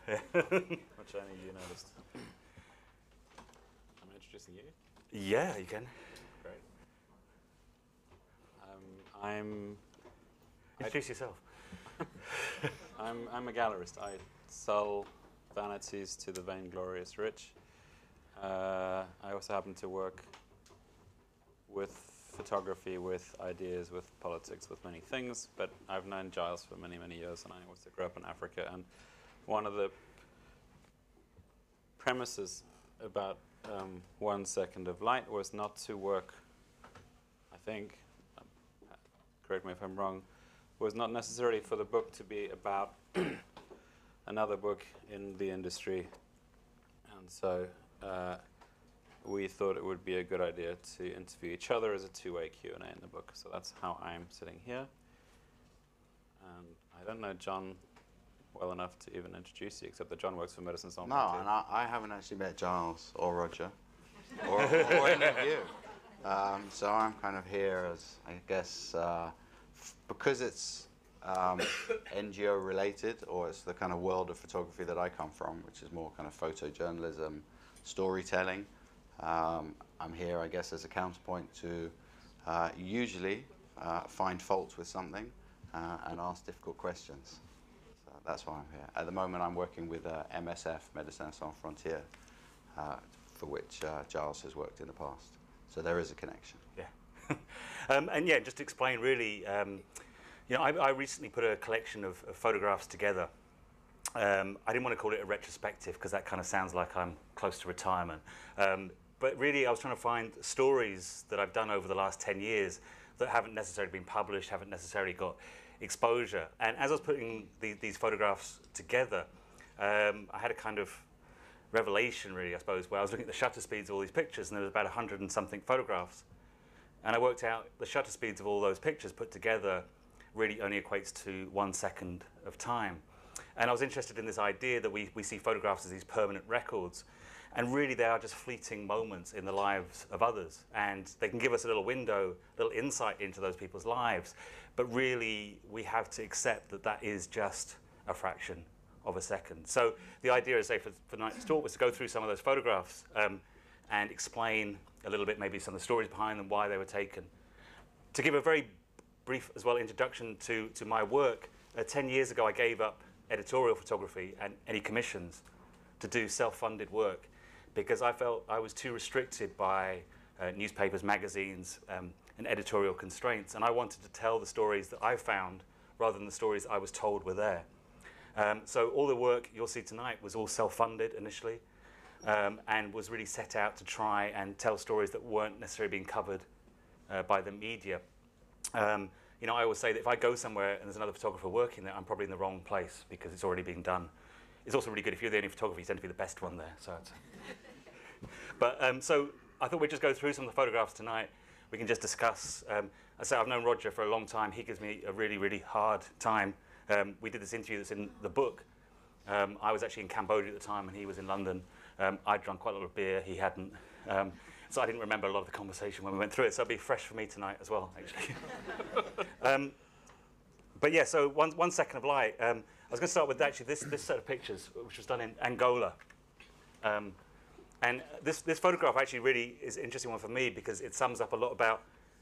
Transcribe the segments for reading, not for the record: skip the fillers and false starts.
which only you noticed. I'm introducing you. Yeah, you can. Great. Introduce yourself. I'm a gallerist. I sell vanities to the vainglorious rich. I also happen to work with photography, with ideas, with politics, with many things. But I've known Giles for many, many years, and I also grew up in Africa. And one of the premises about 1 second of light was not to work, I think, correct me if I'm wrong, was not necessarily for the book to be about another book in the industry. And so we thought it would be a good idea to interview each other as a two-way Q&A in the book. So that's how I'm sitting here. And I don't know John well enough to even introduce you, except that John works for Medicine Sans Frontières. No, and I haven't actually met Giles or Roger or any of you. So I'm kind of here as, I guess, because it's NGO related, or it's the kind of world of photography that I come from, which is more kind of photojournalism, storytelling. I'm here, I guess, as a counterpoint to usually find fault with something and ask difficult questions. So that's why I'm here. At the moment, I'm working with MSF, Médecins Sans Frontières, for which Giles has worked in the past. So there is a connection. Yeah. And yeah, just to explain really, you know, I recently put a collection of photographs together. I didn't want to call it a retrospective because that kind of sounds like I'm close to retirement. But really, I was trying to find stories that I've done over the last 10 years that haven't necessarily been published, haven't necessarily got exposure. And as I was putting these photographs together, I had a kind of revelation, really, I suppose, where I was looking at the shutter speeds of all these pictures, and there was about 100 and something photographs. And I worked out the shutter speeds of all those pictures put together really only equates to 1 second of time. And I was interested in this idea that we see photographs as these permanent records. And really, they are just fleeting moments in the lives of others. And they can give us a little window, a little insight into those people's lives. But really, we have to accept that that is just a fraction of a second. So the idea, say, for tonight's talk was to go through some of those photographs and explain a little bit, maybe some of the stories behind them, why they were taken. To give a very brief, as well, introduction to my work, 10 years ago, I gave up editorial photography and any commissions to do self-funded work, because I felt I was too restricted by newspapers, magazines, and editorial constraints. And I wanted to tell the stories that I found rather than the stories I was told were there. So all the work you'll see tonight was all self-funded initially, and was really set out to try and tell stories that weren't necessarily being covered by the media. You know, I always say that if I go somewhere and there's another photographer working there, I'm probably in the wrong place because it's already being done. It's also really good if you're the only photographer, you tend to be the best one there. So, but so I thought we'd just go through some of the photographs tonight. We can just discuss. I say I've known Roger for a long time. He gives me a really, really hard time. We did this interview that's in the book. I was actually in Cambodia at the time, and he was in London. I'd drunk quite a lot of beer. He hadn't. So I didn't remember a lot of the conversation when we went through it. So it'll be fresh for me tonight as well, actually. But yeah, so 1 second of light. I was going to start with actually this set of pictures, which was done in Angola. And this photograph actually really is an interesting one for me because it sums up a lot about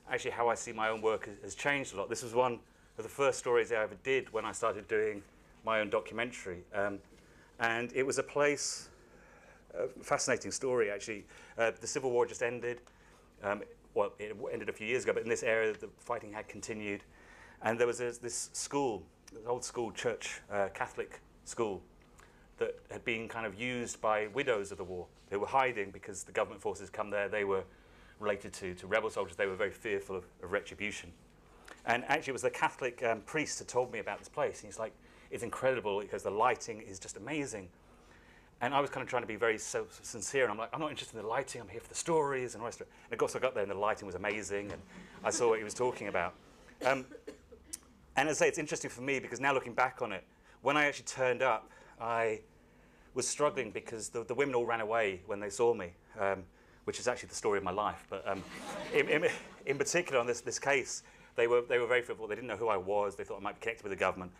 actually how I see my own work has changed a lot. This was one of the first stories I ever did when I started doing my own documentary. And it was a place, a fascinating story actually. The Civil War just ended. Well, it ended a few years ago, but in this area the fighting had continued. And there was this school, this old school church, Catholic school, that had been kind of used by widows of the war. They were hiding because the government forces come there. They were related to rebel soldiers. They were very fearful of retribution. And actually it was the Catholic priest that told me about this place. And he's like, it's incredible because the lighting is just amazing. And I was kind of trying to be very sincere. And I'm like, I'm not interested in the lighting. I'm here for the stories and the rest of it. And of course I got there and the lighting was amazing. And I saw what he was talking about. And as I say, it's interesting for me because now looking back on it, when I actually turned up, I was struggling because the women all ran away when they saw me, which is actually the story of my life. But in particular on this case, they were very fearful. They didn't know who I was. They thought I might be connected with the government.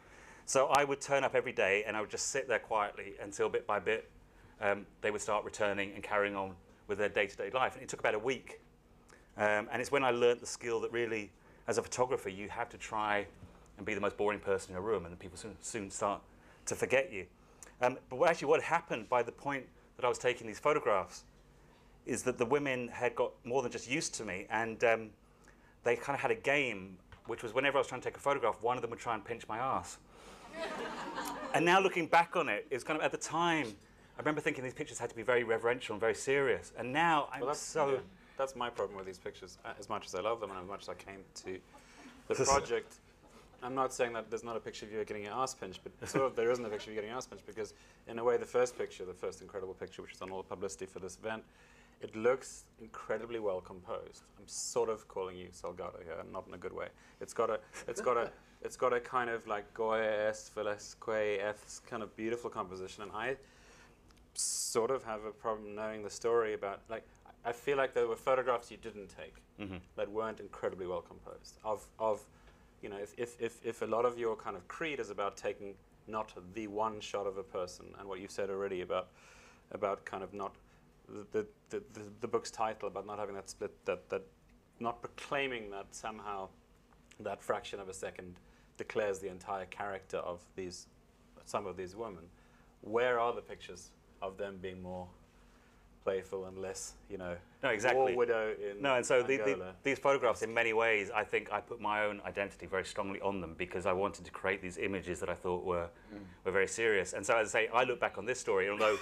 So I would turn up every day and I would just sit there quietly until bit by bit they would start returning and carrying on with their day-to-day life. And it took about a week. And it's when I learned the skill that really, as a photographer, you have to try and be the most boring person in a room, and then people soon start to forget you. But actually what happened by the point that I was taking these photographs is that the women had got more than just used to me, and they kind of had a game, which was whenever I was trying to take a photograph, one of them would try and pinch my ass. And now looking back on it, it's kind of, at the time, I remember thinking these pictures had to be very reverential and very serious. And now I'm so... That's my problem with these pictures. As much as I love them and as much as I came to the project, I'm not saying that there's not a picture of you getting your ass pinched, but sort of there isn't a picture of you getting your ass pinched, because in a way the first picture, the first incredible picture, which is on all the publicity for this event, it looks incredibly well composed. I'm sort of calling you Salgado here, not in a good way. It's got a kind of like Goya Velasquez kind of beautiful composition, and I sort of have a problem knowing the story about, like, I feel like there were photographs you didn't take that weren't incredibly well composed. You know, if a lot of your kind of creed is about taking not the one shot of a person, and what you said already about kind of not the book's title, about not having that split, that not proclaiming that somehow that fraction of a second declares the entire character of some of these women. Where are the pictures of them being more playful and less, you know, no, exactly. war widow in No, and so Angola? these photographs, in many ways, I think I put my own identity very strongly on them, because I wanted to create these images that I thought were very serious. And so, as I say, I look back on this story, although,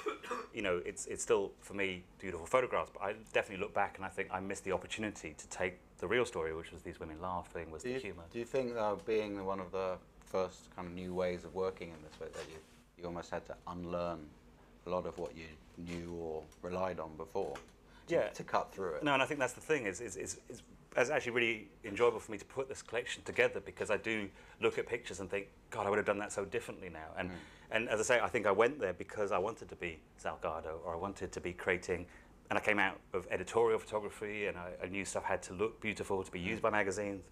you know, it's still, for me, beautiful photographs, but I definitely look back and I think I missed the opportunity to take the real story, which was these women laughing, was the humour. Do you think, being one of the first kind of new ways of working in this way, that you almost had to unlearn a lot of what you knew or relied on before to cut through it? No, and I think that's the thing, it's actually really enjoyable for me to put this collection together, because I do look at pictures and think, God, I would have done that so differently now. And as I say, I think I went there because I wanted to be Salgado, or I wanted to be creating, and I came out of editorial photography, and I knew stuff had to look beautiful to be used by magazines.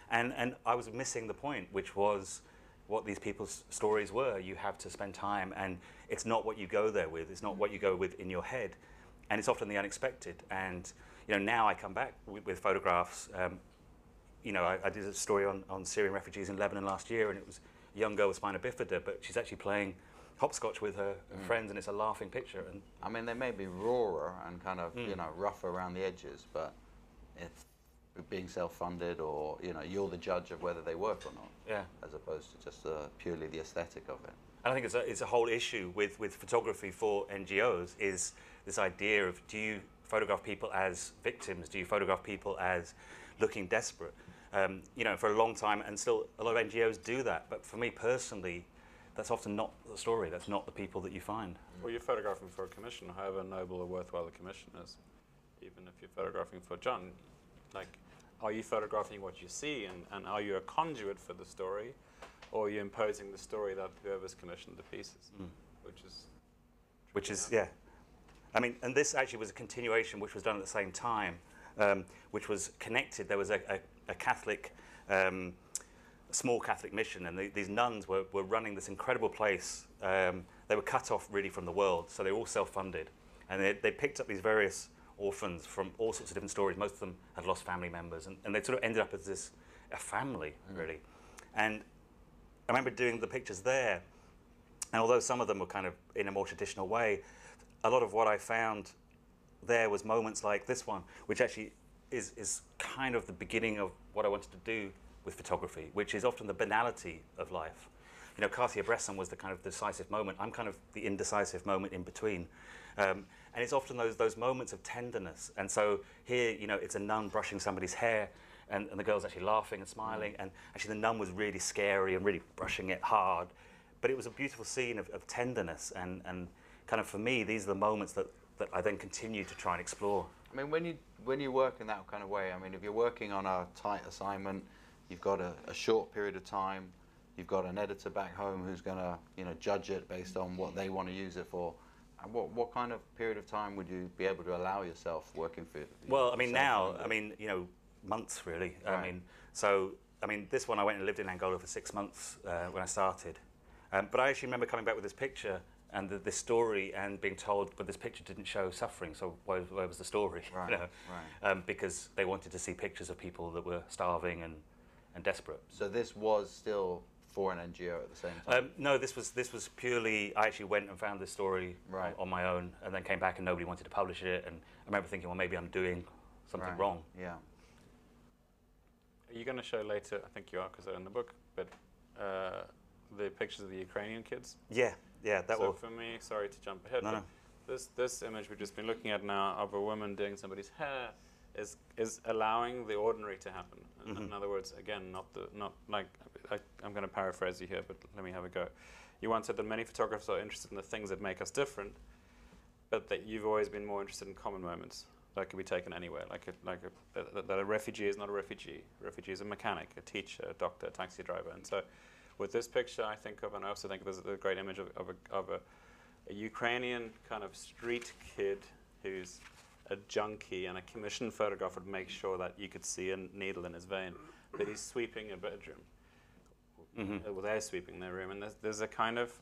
And I was missing the point, which was what these people's stories were. You have to spend time, and it's not what you go there with, it's not what you go with in your head, and it's often the unexpected. And you know, now I come back with photographs. You know, I did a story on Syrian refugees in Lebanon last year, and it was a young girl with spina bifida, but she's actually playing hopscotch with her friends, and it's a laughing picture. And I mean, they may be rawer and kind of you know, rougher around the edges, but if being self-funded, or you know, you're the judge of whether they work or not, as opposed to just purely the aesthetic of it. And I think it's a whole issue with photography for NGOs, is this idea of, do you photograph people as victims? Do you photograph people as looking desperate? You know, for a long time, and still a lot of NGOs do that. But for me personally, that's often not the story. That's not the people that you find. Well, you're photographing for a commission, however noble or worthwhile the commission is. Even if you're photographing for John, like, are you photographing what you see, and are you a conduit for the story, or are you imposing the story that whoever's commissioned the pieces, which is yeah. I mean, and this actually was a continuation, which was done at the same time, which was connected. There was a Catholic, small Catholic mission, and these nuns were running this incredible place. They were cut off really from the world, so they were all self-funded, and they picked up these various orphans from all sorts of different stories. Most of them had lost family members, and they sort of ended up as a family, really. And I remember doing the pictures there, and although some of them were kind of in a more traditional way, a lot of what I found there was moments like this one, which actually is kind of the beginning of what I wanted to do with photography, which is often the banality of life. You know, Cartier-Bresson was the kind of decisive moment. I'm kind of the indecisive moment in between. And it's often those moments of tenderness. And so here, you know, it's a nun brushing somebody's hair, and the girl's actually laughing and smiling. And actually the nun was really scary and really brushing it hard. But it was a beautiful scene of tenderness. And kind of, for me, these are the moments that I then continue to try and explore. I mean, when you work in that kind of way, I mean, if you're working on a tight assignment, you've got a short period of time, you've got an editor back home who's going to, you know, judge it based on what they want to use it for. What kind of period of time would you be able to allow yourself working for? Well, I mean, now, I mean, you know, months really. Right. I mean, so, I mean, this one I went and lived in Angola for 6 months when I started. But I actually remember coming back with this picture and this story and being told, but this picture didn't show suffering, so where was the story? Right, You know? right. Because they wanted to see pictures of people that were starving and desperate. So this was still for an NGO at the same time? No, this was purely, I actually went and found this story Right. on my own and then came back and nobody wanted to publish it. And I remember thinking, well, maybe I'm doing something wrong. Yeah. Are you going to show later, I think you are because they're in the book, but the pictures of the Ukrainian kids? Yeah, that So will. for me, sorry to jump ahead, No, but this image we've just been looking at now of a woman doing somebody's hair is allowing the ordinary to happen. In other words, again, not like I'm going to paraphrase you here, but let me have a go. You once said that many photographers are interested in the things that make us different, but that you've always been more interested in common moments that can be taken anywhere. That a refugee is not a refugee. A refugee is a mechanic, a teacher, a doctor, a taxi driver. And so, with this picture, I think of, and I also think there's a great image of a Ukrainian kind of street kid who's a junkie, and a commissioned photograph would make sure that you could see a needle in his vein, but he's sweeping a bedroom. Well, they're sweeping their room, and there's a kind of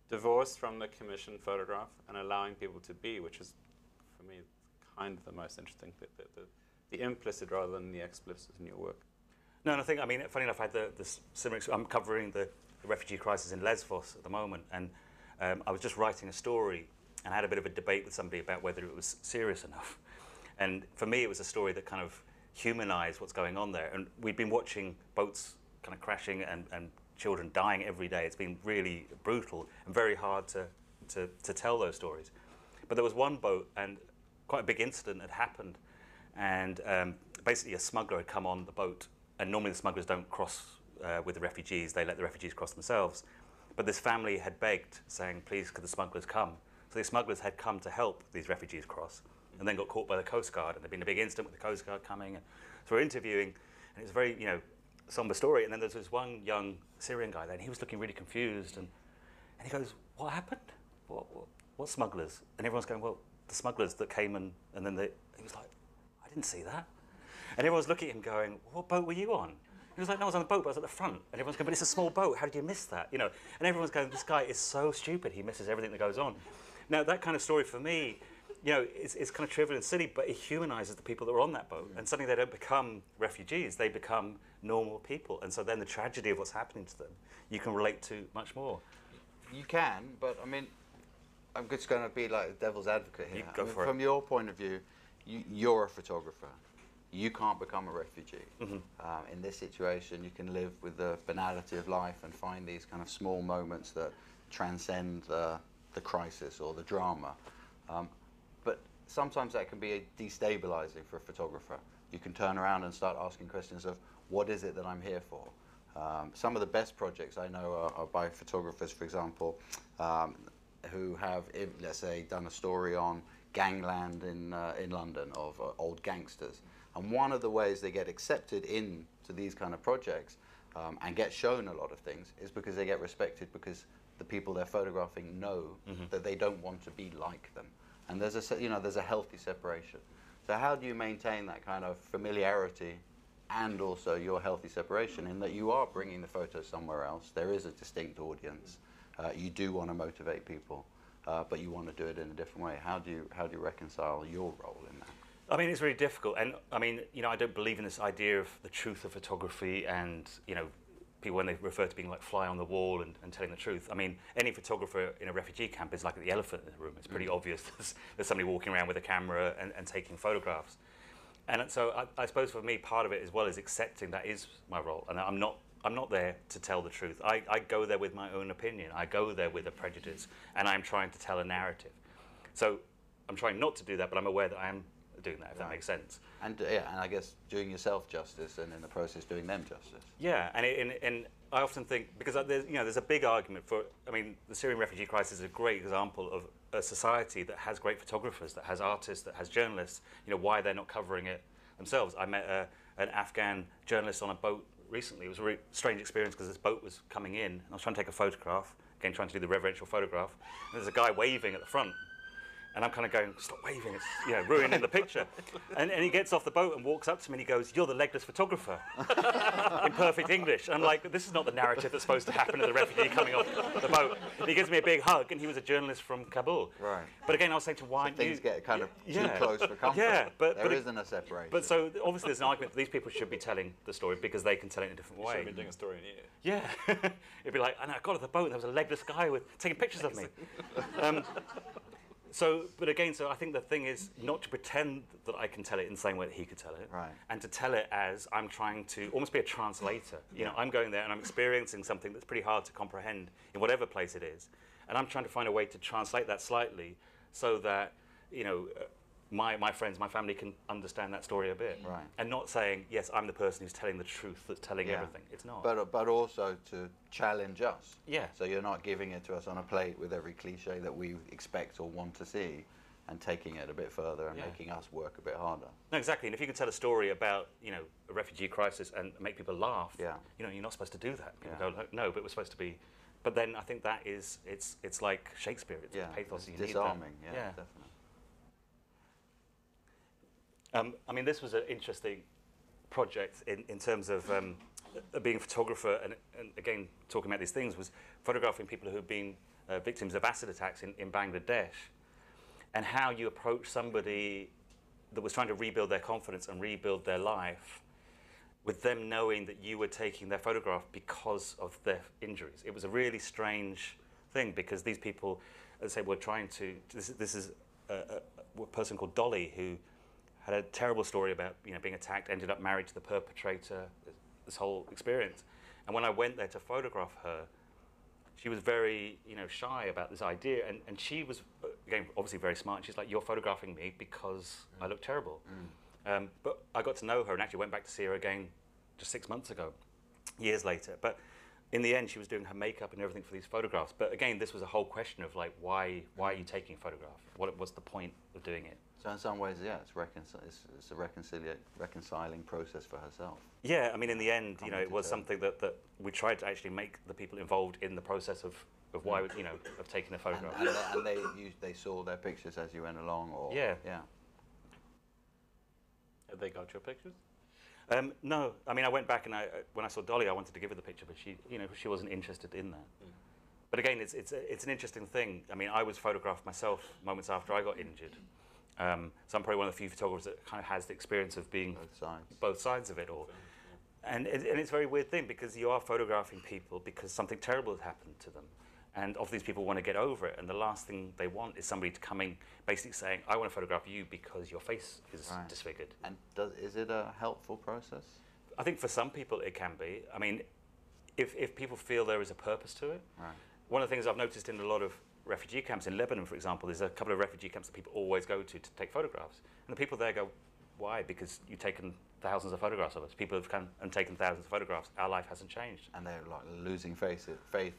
divorce from the commissioned photograph and allowing people to be, which is, for me, kind of the most interesting, the implicit rather than the explicit in your work. No, and I think, I mean, funny enough, I had the similar, I'm covering the refugee crisis in Lesvos at the moment, and I was just writing a story and I had a bit of a debate with somebody about whether it was serious enough. And for me, it was a story that kind of humanized what's going on there. And we'd been watching boats kind of crashing and children dying every day. It's been really brutal and very hard to tell those stories. But there was one boat, and quite a big incident had happened. And basically a smuggler had come on the boat. And normally the smugglers don't cross with the refugees. They let the refugees cross themselves. But this family had begged, saying, please, could the smugglers come? So the smugglers had come to help these refugees cross, and then got caught by the Coast Guard. And there'd been a big incident with the Coast Guard coming. And so we're interviewing, and it's a very, somber story. And then there's this one young Syrian guy there, and he was looking really confused. And he goes, what happened? What smugglers? And everyone's going, well, the smugglers that came and then he was like, I didn't see that. And everyone's looking at him going, what boat were you on? He was like, no, I was on the boat, but I was at the front. And everyone's going, but it's a small boat. How did you miss that? And everyone's going, this guy is so stupid. He misses everything that goes on. Now, that kind of story for me, it's kind of trivial and silly, but it humanizes the people that were on that boat. And suddenly they don't become refugees. They become normal people. And so then the tragedy of what's happening to them, you can relate to much more. You can, but I mean, I'm just going to be like the devil's advocate here. Go for it. From your point of view, you're a photographer. You can't become a refugee. In this situation, you can live with the banality of life and find these kind of small moments that transcend the crisis or the drama. But sometimes that can be destabilizing for a photographer. You can turn around and start asking questions of, what is it that I'm here for? Some of the best projects I know are by photographers, for example, who have, let's say, done a story on gangland in London of old gangsters. And one of the ways they get accepted into these kind of projects and get shown a lot of things is because they get respected, because the people they're photographing know that they don't want to be like them. And there's a healthy separation. So how do you maintain that kind of familiarity and also your healthy separation in that you are bringing the photo somewhere else? There is a distinct audience. You do want to motivate people, but you want to do it in a different way. How do you reconcile your role in that? I mean, it's really difficult. And I mean, I don't believe in this idea of the truth of photography and, people when they refer to being like fly on the wall and telling the truth. I mean, any photographer in a refugee camp is like the elephant in the room. It's pretty obvious there's somebody walking around with a camera and taking photographs. And so I suppose for me, part of it as well is accepting that is my role. And I'm not there to tell the truth. I go there with my own opinion. I go there with a prejudice, and I'm trying to tell a narrative. So I'm trying not to do that, but I'm aware that I am doing that, if that makes sense. And and I guess doing yourself justice, and in the process doing them justice. Yeah, and I often think, because there's a big argument for, I mean, the Syrian refugee crisis is a great example of a society that has great photographers, that has artists, that has journalists, why they're not covering it themselves. I met an Afghan journalist on a boat recently. It was a really strange experience because this boat was coming in, and I was trying to take a photograph, again, trying to do the reverential photograph, and there's a guy waving at the front. And I'm kind of going, stop waving, it's ruining the picture. And he gets off the boat and walks up to me and he goes, you're the legless photographer, in perfect English. And I'm like, this is not the narrative that's supposed to happen to the refugee coming off the boat. And he gives me a big hug, and he was a journalist from Kabul. Right. But again, I was saying to why Things get kind of too close for comfort. Yeah, there isn't a separation. But so obviously there's an argument that these people should be telling the story because they can tell it in a different way. Should have been doing a story in here. Yeah. It'd be like, and I got off the boat and there was a legless guy taking pictures of me. But again, I think the thing is not to pretend that I can tell it in the same way that he could tell it, right. and to tell it as I'm trying to almost be a translator. You know, I'm going there and I'm experiencing something that's pretty hard to comprehend in whatever place it is, and I'm trying to find a way to translate that slightly so that, my friends, my family can understand that story a bit, right. and not saying, yes, I'm the person who's telling the truth, that's telling everything. It's not. But also to challenge us. Yeah. So you're not giving it to us on a plate with every cliche that we expect or want to see, and taking it a bit further and making us work a bit harder. No, exactly. And if you can tell a story about, a refugee crisis and make people laugh, you're not supposed to do that. People go, no, but we're supposed to be. But then I think that is, it's like Shakespeare. It's pathos. It's disarming. Yeah, definitely. I mean, this was an interesting project in terms of being a photographer and again, talking about these things, was photographing people who have been victims of acid attacks in Bangladesh, and how you approach somebody that was trying to rebuild their confidence and rebuild their life with them knowing that you were taking their photograph because of their injuries. It was a really strange thing because these people, as I say, were trying to, this is a person called Duley who had a terrible story about being attacked, ended up married to the perpetrator, this whole experience. And when I went there to photograph her, she was very shy about this idea, and she was, again, obviously very smart. She's like, you're photographing me because I look terrible. But I got to know her and actually went back to see her again just 6 months ago, years later. But in the end, she was doing her makeup and everything for these photographs. But again, this was a whole question of like, why are you taking a photograph? What's the point of doing it? So in some ways, it's a reconciling process for herself. Yeah, I mean, in the end, it was something that we tried to actually make the people involved in the process of why, of taking a photograph. And they saw their pictures as you went along, or yeah. Have they got your pictures? No, I mean, I went back and when I saw Dolly, I wanted to give her the picture, but she wasn't interested in that. But again, it's an interesting thing. I mean, I was photographed myself moments after I got injured. So I'm probably one of the few photographers that kind of has the experience of being both sides of it all. And it's a very weird thing because you are photographing people because something terrible has happened to them. And often these people want to get over it, and the last thing they want is somebody to come in basically saying, I want to photograph you because your face is disfigured. And is it a helpful process? I think for some people it can be. I mean, if people feel there is a purpose to it. One of the things I've noticed in a lot of refugee camps in Lebanon, for example, there's a couple of refugee camps that people always go to take photographs. And the people there go, why? Because you've taken thousands of photographs of us. People have come and taken thousands of photographs. Our life hasn't changed. And they're like losing faith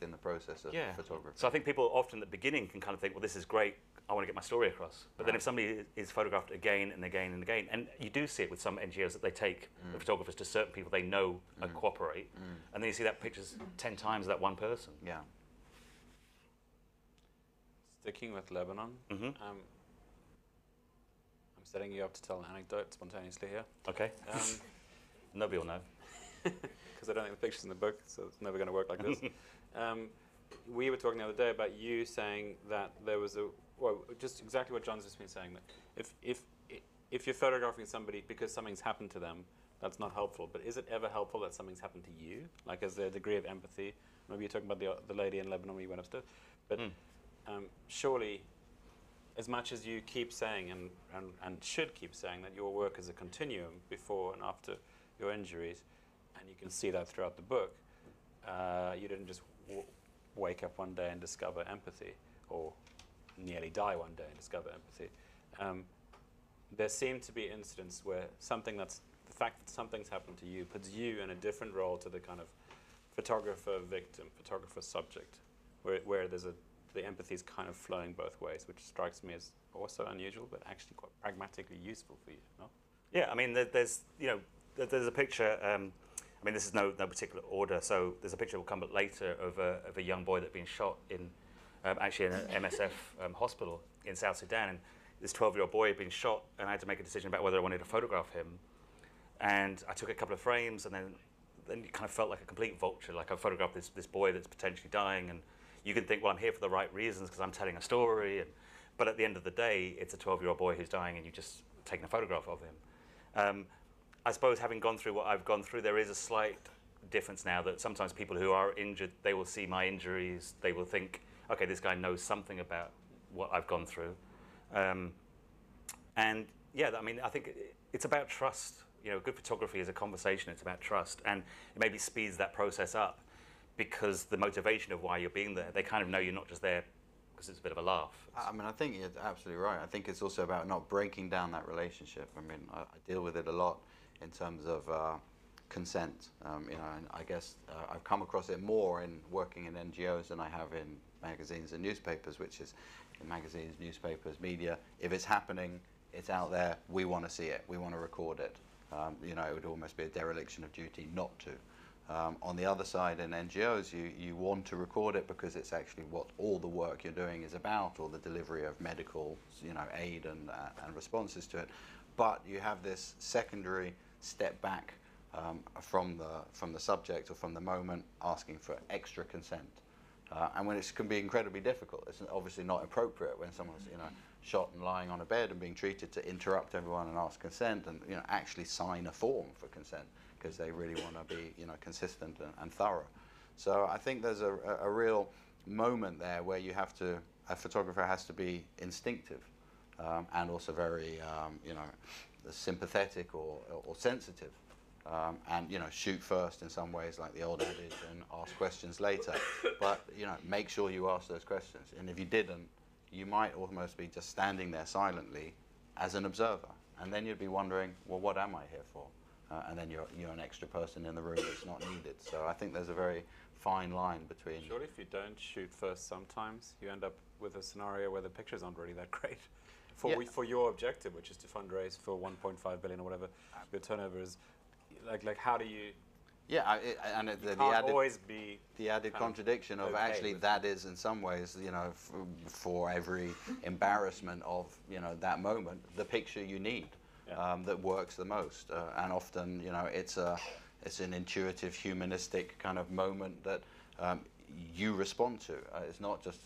in the process of photography. So I think people often at the beginning can kind of think, well, this is great. I want to get my story across. But then if somebody is photographed again and again and again, and you do see it with some NGOs that they take the photographers to certain people they know and cooperate, and then you see that picture's 10 times that one person. Yeah. Sticking with Lebanon, I'm setting you up to tell an anecdote spontaneously here. Okay. Nobody will know. Because I don't think the picture's in the book, so it's never going to work like this. We were talking the other day about you saying that there was just exactly what John's just been saying, that if you're photographing somebody because something's happened to them, that's not helpful. But is it ever helpful that something's happened to you? Like, is there a degree of empathy? Maybe you're talking about the lady in Lebanon when you went upstairs. But surely, as much as you keep saying and should keep saying that your work is a continuum before and after your injuries, and you can see that throughout the book, you didn't just wake up one day and discover empathy, or nearly die one day and discover empathy. There seem to be incidents where the fact that something's happened to you puts you in a different role to the kind of photographer victim, photographer subject, where the empathy is kind of flowing both ways, which strikes me as also unusual, but actually quite pragmatically useful for you, no? Yeah, I mean, there's a picture. I mean, this is no particular order. So there's a picture that will come up later of a young boy that's been shot in actually in an MSF hospital in South Sudan. And this 12-year-old boy had been shot, and I had to make a decision about whether I wanted to photograph him. And I took a couple of frames, and then you kind of felt like a complete vulture. Like I photographed this boy that's potentially dying, and you can think, well, I'm here for the right reasons because I'm telling a story. But at the end of the day, it's a 12-year-old boy who's dying, and you've just taken a photograph of him. I suppose having gone through what I've gone through, there is a slight difference now that sometimes people who are injured, they will see my injuries, they will think, okay, this guy knows something about what I've gone through. And yeah, I mean, I think it's about trust. You know, good photography is a conversation, it's about trust. And it maybe speeds that process up because the motivation of why you're being there, they kind of know you're not just there because it's a bit of a laugh. I mean, I think you're absolutely right. I think it's also about not breaking down that relationship. I mean, I deal with it a lot in terms of consent. You know, and I guess I've come across it more in working in NGOs than I have in magazines and newspapers, which is in magazines, newspapers, media. If it's happening, it's out there, we want to see it, we want to record it. You know, it would almost be a dereliction of duty not to. On the other side, in NGOs, you want to record it because it's actually what all the work you're doing is about, or the delivery of medical, you know, aid and responses to it. But you have this secondary step back from the subject or from the moment, asking for extra consent. And when it can be incredibly difficult, it's obviously not appropriate when someone's, you know, shot and lying on a bed and being treated to interrupt everyone and ask consent and, you know, actually sign a form for consent because they really want to be, you know, consistent and thorough. So I think there's a real moment there where you have to, a photographer has to be instinctive and also very, you know, sympathetic or sensitive. And, you know, shoot first in some ways, like the old adage, and ask questions later. But, you know, make sure you ask those questions. And if you didn't, you might almost be just standing there silently as an observer. And then you'd be wondering, well, what am I here for? And then you're an extra person in the room that's not needed. So I think there's a very fine line between... Surely if you don't shoot first sometimes, you end up with a scenario where the pictures aren't really that great. For your objective, which is to fundraise for 1.5 billion or whatever your turnover is, like how do you... Yeah, and the added contradiction of actually that is in some ways, you know, for every embarrassment of, you know, that moment, the picture you need that works the most. And often, you know, it's an intuitive, humanistic kind of moment that you respond to. It's not just,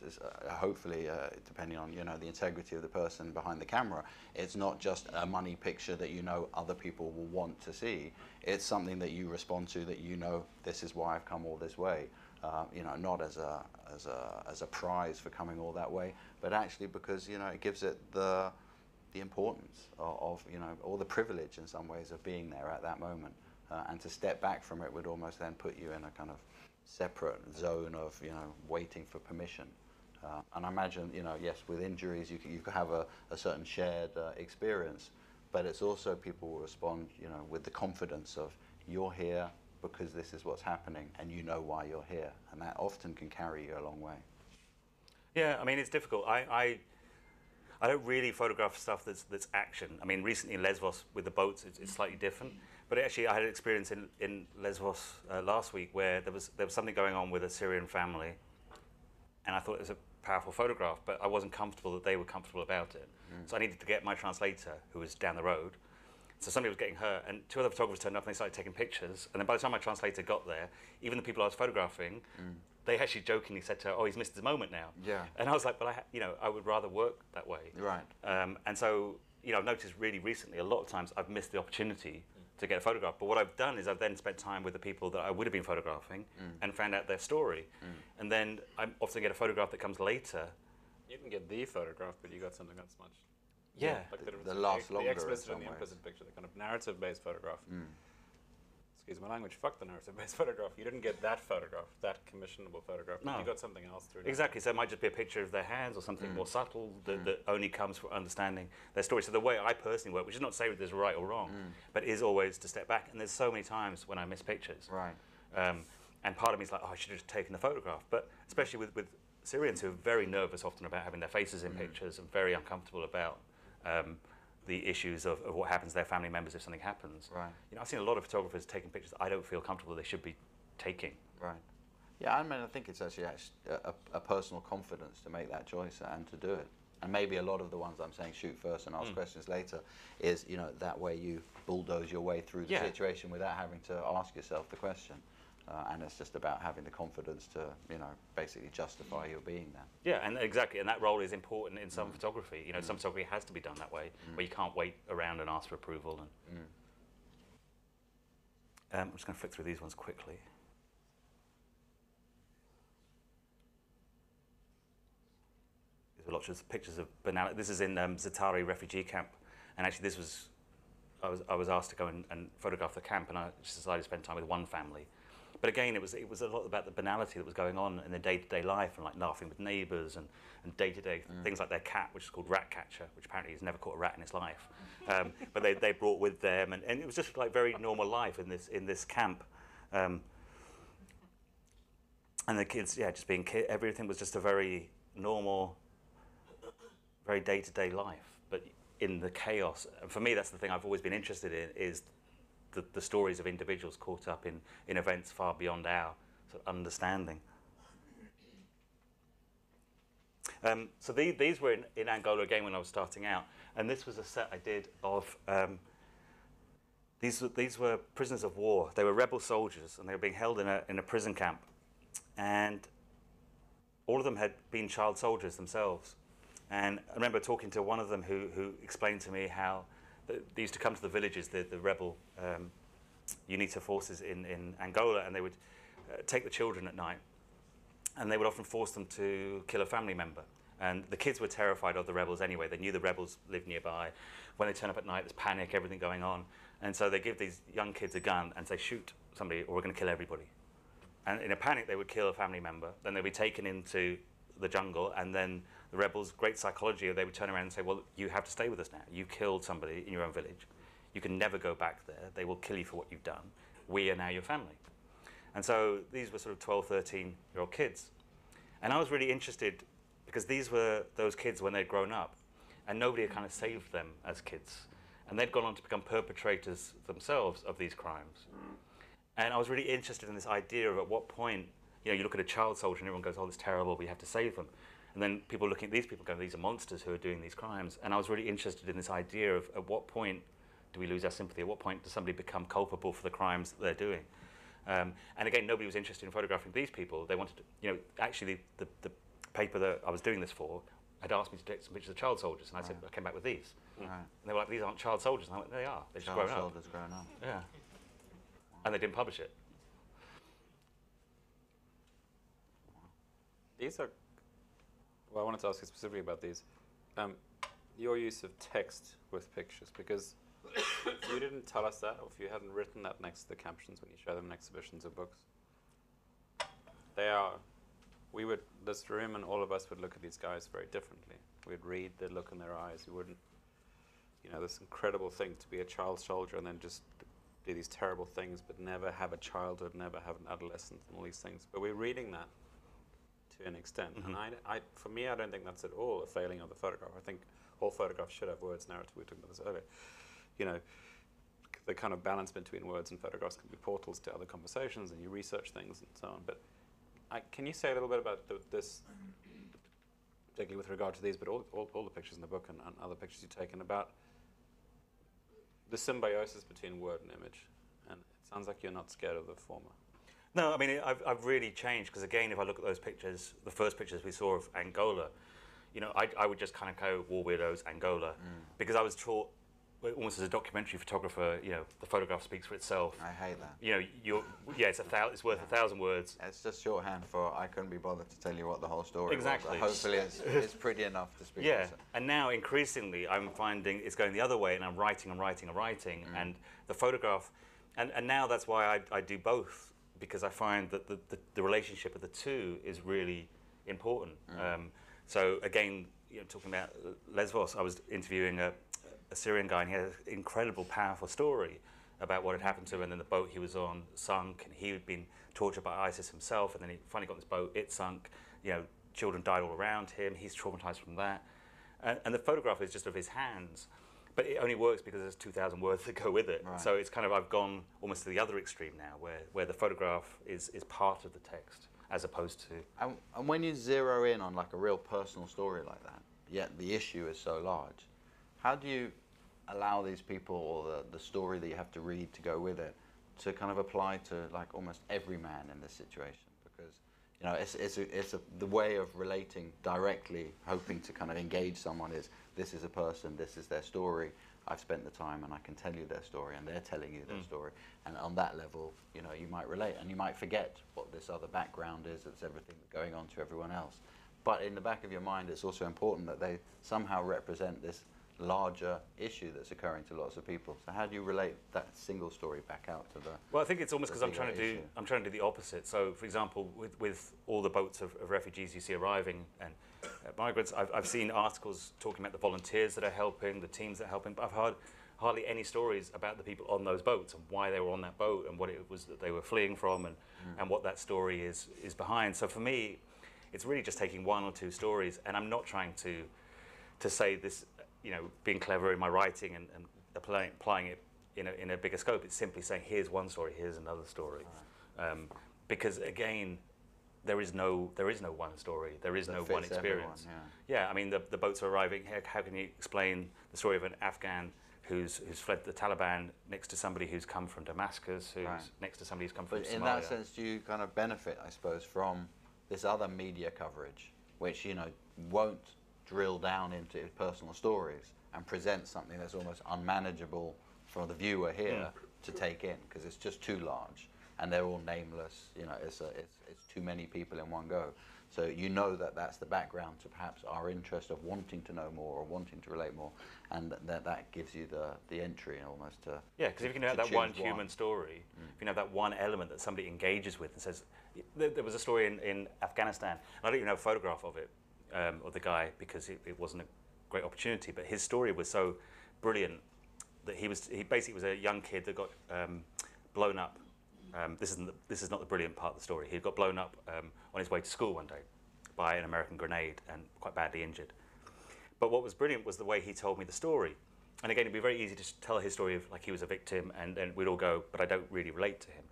hopefully, depending on, you know, the integrity of the person behind the camera, it's not just a money picture that you know other people will want to see. It's something that you respond to, that you know, this is why I've come all this way. You know, not as a prize for coming all that way, but actually because, you know, it gives it the importance of, you know, or the privilege in some ways of being there at that moment. And to step back from it would almost then put you in a kind of separate zone of, you know, waiting for permission. And I imagine, you know, yes, with injuries you can have a certain shared experience, but it's also people will respond, you know, with the confidence of you're here because this is what's happening and you know why you're here, and that often can carry you a long way. Yeah, I mean, it's difficult. I don't really photograph stuff that's action. I mean, recently in Lesbos with the boats, it's slightly different. But actually, I had an experience in Lesbos last week where there was something going on with a Syrian family, and I thought it was a powerful photograph, but I wasn't comfortable that they were comfortable about it. So I needed to get my translator, who was down the road. So somebody was getting hurt, and two other photographers turned up and they started taking pictures. And then by the time my translator got there, even the people I was photographing, they actually jokingly said to her, "Oh, he's missed his moment now." Yeah. And I was like, "Well, you know, I would rather work that way." Right. And so, you know, I've noticed really recently a lot of times I've missed the opportunity to get a photograph. But what I've done is I've then spent time with the people that I would have been photographing and found out their story. And then I often get a photograph that comes later. You didn't get the photograph, but you got something that's much... Yeah. Like the last longer. The explicit and the implicit picture, the kind of narrative-based photograph. Excuse my language, fuck the narrative-based photograph. You didn't get that photograph, that commissionable photograph. No. You got something else through it. Exactly, so it might just be a picture of their hands or something more subtle that only comes from understanding their story. So the way I personally work, which is not to say that there's right or wrong, but is always to step back. And there's so many times when I miss pictures. Right. And part of me is like, oh, I should have just taken the photograph. But especially with Syrians who are very nervous often about having their faces in pictures and very uncomfortable about the issues of what happens to their family members if something happens. Right. You know, I've seen a lot of photographers taking pictures that I don't feel comfortable they should be taking. Right. Yeah, I mean, I think it's actually a personal confidence to make that choice and to do it. and maybe a lot of the ones I'm saying shoot first and ask questions later, is, you know, that way you bulldoze your way through the situation without having to ask yourself the question. And it's just about having the confidence to, you know, basically justify your being there. Yeah, and exactly, and that role is important in some photography. You know, some photography has to be done that way, where you can't wait around and ask for approval. And I'm just going to flick through these ones quickly. These are lots of pictures of banana. This is in Zatari refugee camp, and actually this was, I was asked to go and photograph the camp, and I just decided to spend time with one family. But again, it was a lot about the banality that was going on in their day-to-day life, and like laughing with neighbours and day-to-day things like their cat, which is called Ratcatcher, which apparently has never caught a rat in its life. But they brought with them, and it was just like very normal life in this camp. And the kids, just being kids, everything was just a very normal, very day-to-day life, but in the chaos. And for me, that's the thing I've always been interested in, is the stories of individuals caught up in events far beyond our sort of understanding. So these were in Angola again when I was starting out, and this was a set I did of, these were prisoners of war. They were rebel soldiers, and they were being held in a prison camp, and all of them had been child soldiers themselves. And I remember talking to one of them who explained to me how they used to come to the villages, the rebel UNITA forces in Angola, and they would take the children at night, and they would often force them to kill a family member. And the kids were terrified of the rebels anyway. They knew the rebels lived nearby. When they turn up at night, there's panic, everything going on. And so they give these young kids a gun and say, shoot somebody or we're going to kill everybody. And in a panic, they would kill a family member. Then they'd be taken into the jungle, and then the rebels, great psychology, they would turn around and say, well, you have to stay with us now. You killed somebody in your own village. You can never go back there. They will kill you for what you've done. We are now your family. And so these were sort of 12, 13-year-old kids. And I was really interested because these were those kids when they'd grown up, and nobody had kind of saved them as kids. And they'd gone on to become perpetrators themselves of these crimes. And I was really interested in this idea of at what point, you know, you look at a child soldier and everyone goes, oh, it's terrible, we have to save them. And then people looking at these people going, these are monsters who are doing these crimes. And I was really interested in this idea of at what point do we lose our sympathy? At what point does somebody become culpable for the crimes that they're doing? And again, nobody was interested in photographing these people. They wanted to, you know, actually the paper that I was doing this for had asked me to take some pictures of child soldiers. And I said, I came back with these. And they were like, these aren't child soldiers. And I went, they are. They've just grown up. Child soldiers grown up. Yeah. And they didn't publish it. These are, well, I wanted to ask you specifically about these. Your use of text with pictures, because if you didn't tell us that, or if you hadn't written that next to the captions when you show them in exhibitions or books, they are, we would, this room and all of us would look at these guys very differently. We'd read the look in their eyes. We wouldn't, you know, this incredible thing to be a child soldier and then just do these terrible things, but never have a childhood, never have an adolescence and all these things. But we're reading that to an extent. And for me, I don't think that's at all a failing of the photograph. I think all photographs should have words, narrative. We were talking about this earlier. You know, the kind of balance between words and photographs can be portals to other conversations, and you research things and so on. But can you say a little bit about this, particularly with regard to these, but all the pictures in the book and other pictures you've taken, about the symbiosis between word and image? And it sounds like you're not scared of the former. No, I mean, I've really changed, because again, if I look at those pictures, the first pictures we saw of Angola, you know, I would just kind of go, War Weirdos, Angola, because I was taught, almost as a documentary photographer, you know, the photograph speaks for itself. I hate that. You know, it's worth 1,000 words. It's just shorthand for I couldn't be bothered to tell you what the whole story Exactly. was. Hopefully it's pretty enough to speak. Yeah, and now increasingly I'm finding it's going the other way, and I'm writing and writing and writing, and the photograph, and now that's why I do both, because I find that the relationship of the two is really important. So again, you know, talking about Lesvos, I was interviewing a Syrian guy, and he had an incredible, powerful story about what had happened to him, and then the boat he was on sunk, and he had been tortured by ISIS himself, and then he finally got on this boat, it sunk, you know, children died all around him, he's traumatized from that. And the photograph is just of his hands, but it only works because there's 2,000 words that go with it. Right. So it's kind of, I've gone almost to the other extreme now, where the photograph is part of the text, as opposed to... And when you zero in on like a real personal story like that, yet the issue is so large. How do you allow these people, or the story that you have to read to go with it, to kind of apply to like almost every man in this situation? Because you know, the way of relating directly, hoping to kind of engage someone is, this is a person, this is their story. I've spent the time and I can tell you their story, and they're telling you their story. And on that level, you know, you might relate, and you might forget what this other background is. That's everything going on to everyone else. But in the back of your mind, it's also important that they somehow represent this larger issue that's occurring to lots of people. So how do you relate that single story back out to the? Well, I think it's almost because I'm trying to do the opposite. So, for example, with all the boats of refugees you see arriving and migrants, I've seen articles talking about the volunteers that are helping, the teams that are helping, but I've heard hardly any stories about the people on those boats and why they were on that boat and what it was that they were fleeing from, and what that story is behind. So for me, it's really just taking one or two stories, and I'm not trying to say this, you know, being clever in my writing and applying it in a bigger scope. It's simply saying, here's one story, here's another story, because again, there is no one story, there is no one experience. Everyone, yeah, I mean, the boats are arriving. How can you explain the story of an Afghan who's fled the Taliban next to somebody who's come from Damascus, who's next to somebody who's come from Somalia? But in that sense, do you kind of benefit, I suppose, from this other media coverage, which, you know, won't drill down into personal stories and present something that's almost unmanageable for the viewer here to take in, because it's just too large and they're all nameless. You know, it's too many people in one go. So you know that that's the background to perhaps our interest of wanting to know more or wanting to relate more, and that gives you the entry almost to. Yeah, because if you can have that one human story, if you have that one element that somebody engages with and says, there was a story in Afghanistan, and I don't even have a photograph of it, of the guy, because it wasn't a great opportunity, but his story was so brilliant that he basically was a young kid that got blown up. This is not the brilliant part of the story. He got blown up on his way to school one day by an American grenade and quite badly injured. But what was brilliant was the way he told me the story. And again, it'd be very easy to just tell his story of like he was a victim, and we'd all go, but I don't really relate to him.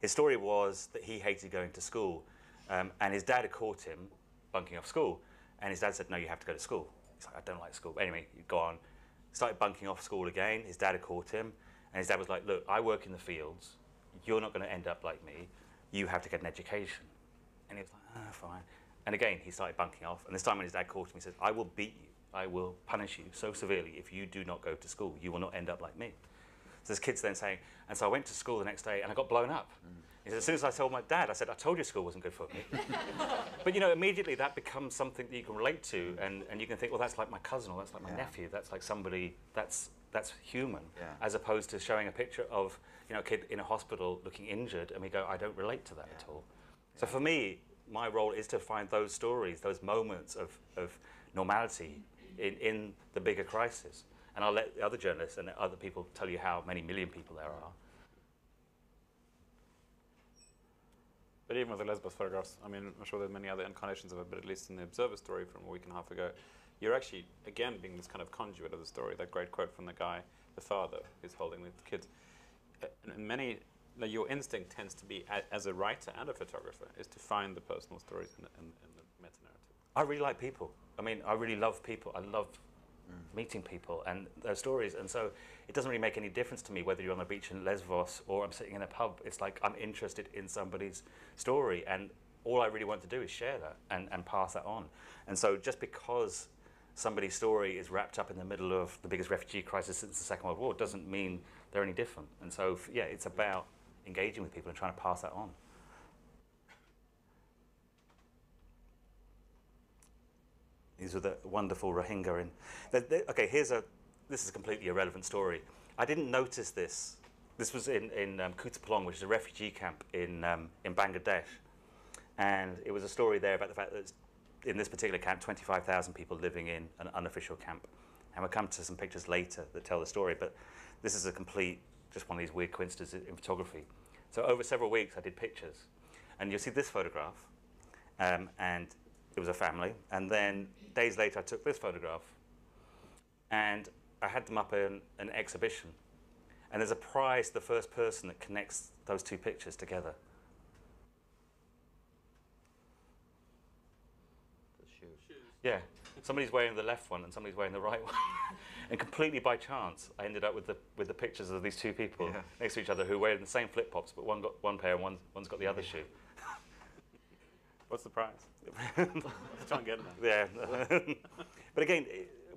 His story was that he hated going to school, and his dad had caught him bunking off school, and his dad said, no, you have to go to school. He's like, I don't like school. But anyway, he'd go on, started bunking off school again. His dad had caught him, and his dad was like, look, I work in the fields. You're not going to end up like me. You have to get an education. And he was like, fine. And again, he started bunking off. And this time when his dad caught him, he said, I will beat you. I will punish you so severely if you do not go to school. You will not end up like me. So this kid's then saying, and so I went to school the next day and I got blown up. He said, as soon as I told my dad, I said, I told you school wasn't good for me. But you know, immediately that becomes something that you can relate to, and you can think, well, that's like my cousin, or that's like my nephew. That's like somebody, that's human, as opposed to showing a picture of, you know, a kid in a hospital looking injured, and we go, I don't relate to that at all. So for me, my role is to find those stories, those moments of normality in the bigger crisis. And I'll let the other journalists and other people tell you how many million people there are. But even with the Lesbos photographs, I mean, I'm sure there are many other incarnations of it, but at least in the Observer story from a week and a half ago, you're actually, again, being this kind of conduit of the story. That great quote from the guy, the father, who's holding the kids. And many, like, your instinct tends to be, as a writer and a photographer, is to find the personal stories in the meta-narrative. I really like people. I mean, I really love people. I love meeting people and their stories. And so it doesn't really make any difference to me whether you're on a beach in Lesbos or I'm sitting in a pub. It's like I'm interested in somebody's story, and all I really want to do is share that and pass that on. And so just because somebody's story is wrapped up in the middle of the biggest refugee crisis since the Second World War doesn't mean they're any different. And so, yeah, it's about engaging with people and trying to pass that on. These are the wonderful Rohingya in. Okay, this is a completely irrelevant story. I didn't notice this. This was in Kutupalong, which is a refugee camp in Bangladesh. And it was a story there about the fact that in this particular camp, 25,000 people living in an unofficial camp. And we'll come to some pictures later that tell the story, but this is a complete, just one of these weird coincidences in photography. So over several weeks, I did pictures. And you'll see this photograph, and it was a family. And then days later, I took this photograph, and I had them up in an exhibition. And there's a prize to the first person that connects those two pictures together. The shoes. Yeah, somebody's wearing the left one and somebody's wearing the right one. And completely by chance, I ended up with the pictures of these two people next to each other who were wearing the same flip-flops, but one got one pair and one's got the other shoe. What's the prize? Let's try and get that. Yeah. But again,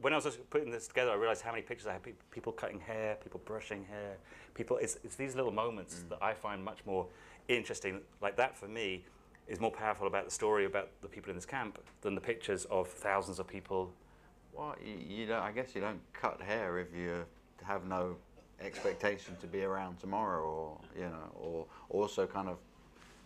when I was putting this together, I realized how many pictures I had. People cutting hair, people brushing hair, people. It's these little moments that I find much more interesting. Like that for me is more powerful about the story about the people in this camp than the pictures of thousands of people. Well, you don't. I guess you don't cut hair if you have no expectation to be around tomorrow, or or also kind of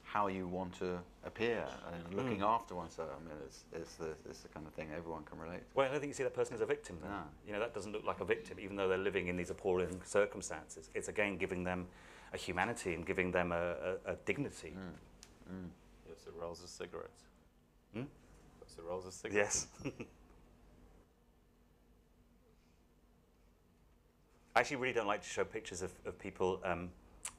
how you want to appear and looking after oneself. I mean, it's the kind of thing everyone can relate to. Well, I don't think you see that person as a victim then. No. That doesn't look like a victim, even though they're living in these appalling circumstances. It's again giving them a humanity and giving them a dignity. Yes, it rolls a cigarette. Yes, it rolls a cigarette. Yes. I actually really don't like to show pictures of people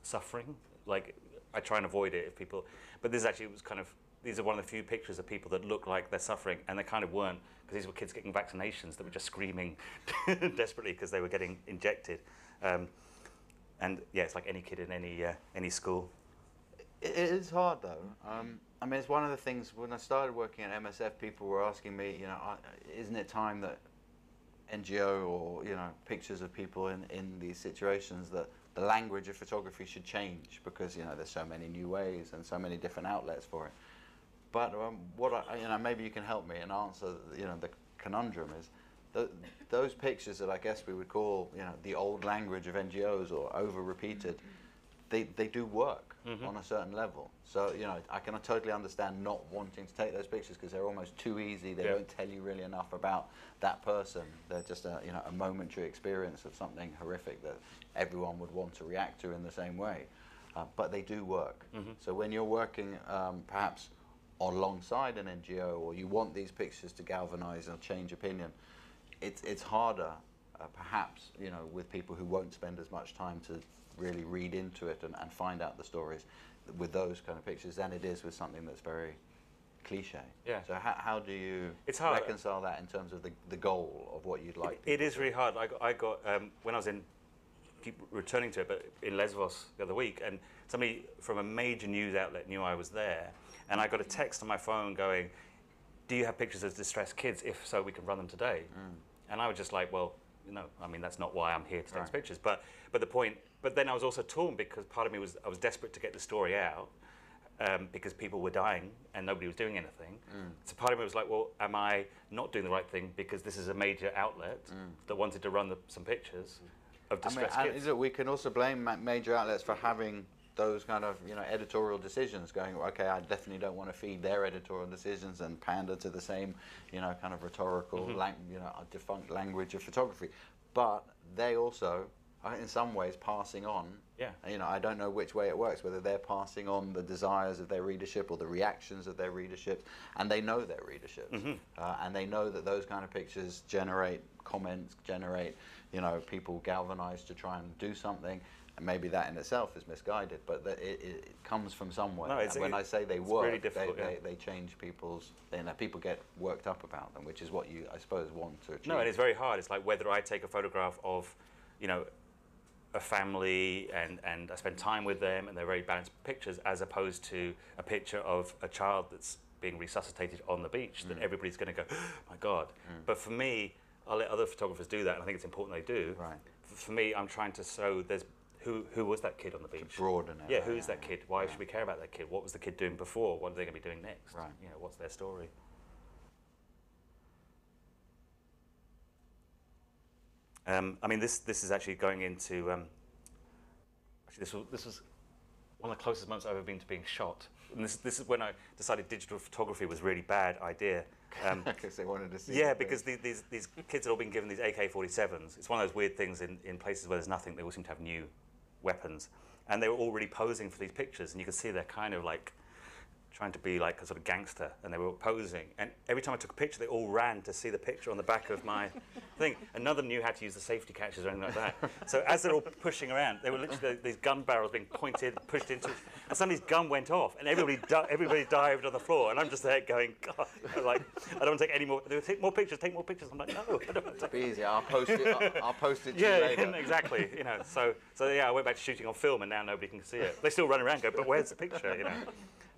suffering. Like, I try and avoid it if people, but this actually was kind of, these are one of the few pictures of people that look like they're suffering, and they kind of weren't, because these were kids getting vaccinations that were just screaming desperately because they were getting injected. And yeah, it's like any kid in any school. It is hard though. I mean, it's one of the things, when I started working at MSF, people were asking me, isn't it time that NGO or, pictures of people in these situations, that the language of photography should change, because, there's so many new ways and so many different outlets for it. But maybe you can help me and answer, the conundrum is, those pictures that I guess we would call, the old language of NGOs or over-repeated, they do work on a certain level. So, I can totally understand not wanting to take those pictures because they're almost too easy. They don't tell you really enough about that person. They're just a momentary experience of something horrific that everyone would want to react to in the same way. But they do work. So when you're working perhaps alongside an NGO, or you want these pictures to galvanize or change opinion, it's harder perhaps, with people who won't spend as much time to really read into it and find out the stories with those kind of pictures than it is with something that's very cliche. Yeah. So how do you reconcile that in terms of the goal of what you'd like? It is really hard. I got when I was keep returning to it, but in Lesvos the other week, and somebody from a major news outlet knew I was there, and I got a text on my phone going, "Do you have pictures of distressed kids? If so, we can run them today." And I was just like, well, I mean, that's not why I'm here to take pictures. But the point. But then I was also torn, because part of me I was desperate to get the story out, because people were dying and nobody was doing anything. So part of me was like, well, am I not doing the right thing because this is a major outlet that wanted to run some pictures of distressed kids? We can also blame major outlets for having those kind of editorial decisions, going, okay, I definitely don't want to feed their editorial decisions and pander to the same kind of rhetorical defunct language of photography. But they also are in some ways passing on. I don't know which way it works, whether they're passing on the desires of their readership or the reactions of their readership, and they know their readership, and they know that those kind of pictures generate comments, generate people galvanized to try and do something. And maybe that in itself is misguided, but it comes from somewhere. No, when I say they work, really they change people's. People get worked up about them, which is what you, I suppose, want to achieve. No, and it's very hard. It's like whether I take a photograph of, a family and I spend time with them and they're very balanced pictures, as opposed to a picture of a child that's being resuscitated on the beach that everybody's going to go, oh my God. But for me, I'll let other photographers do that, and I think it's important they do. Right. For me, I'm trying to show who was that kid on the beach? To broaden it. Yeah, who's that kid? Why should we care about that kid? What was the kid doing before? What are they going to be doing next? Right. What's their story? I mean, this is actually going into. Actually, this was one of the closest moments I've ever been to being shot. And this is when I decided digital photography was a really bad idea. Because they wanted to see. Yeah, because these kids had all been given these AK-47s. It's one of those weird things in places where there's nothing. They all seem to have new weapons, and they were all really posing for these pictures, and you could see they're kind of like trying to be like a sort of gangster, and they were posing. And every time I took a picture, they all ran to see the picture on the back of my thing. And none of them knew how to use the safety catches or anything like that. So as they're all pushing around, they were literally these gun barrels being pointed, pushed into, and suddenly his gun went off, and everybody dived on the floor, and I'm just there going, God, like, I don't want to take any more. They would take more pictures. I'm like, no, I don't want to. It'll be easy. I'll post it. I'll post it to you Yeah, later. exactly. You know, so yeah, I went back to shooting on film, and now nobody can see it. They still run around, and go, but where's the picture? You know.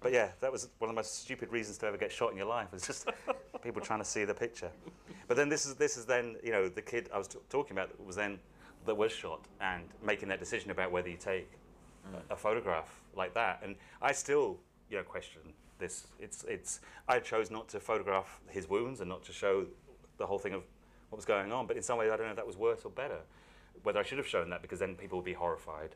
But yeah, that was one of the most stupid reasons to ever get shot in your life. Was just people trying to see the picture. But then this is then, you know, the kid I was talking about that was shot and making that decision about whether you take a photograph like that. And I still, you know, question this. I chose not to photograph his wounds and not to show the whole thing of what was going on. But in some ways, I don't know if that was worse or better. Whether I should have shown that, because then people would be horrified.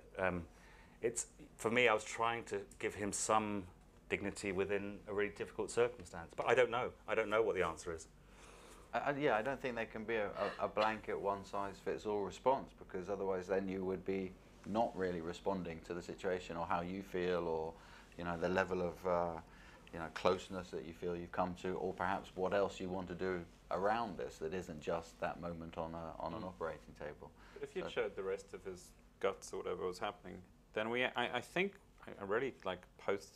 For me, I was trying to give him some dignity within a really difficult circumstance. But I don't know. I don't know what the answer is. Yeah, I don't think there can be a blanket one-size-fits-all response, because otherwise then you would be not really responding to the situation or how you feel, or, you know, the level of you know, closeness that you feel you've come to, or perhaps what else you want to do around this that isn't just that moment on an operating table. But if you showed the rest of his guts or whatever was happening, then I think I really like post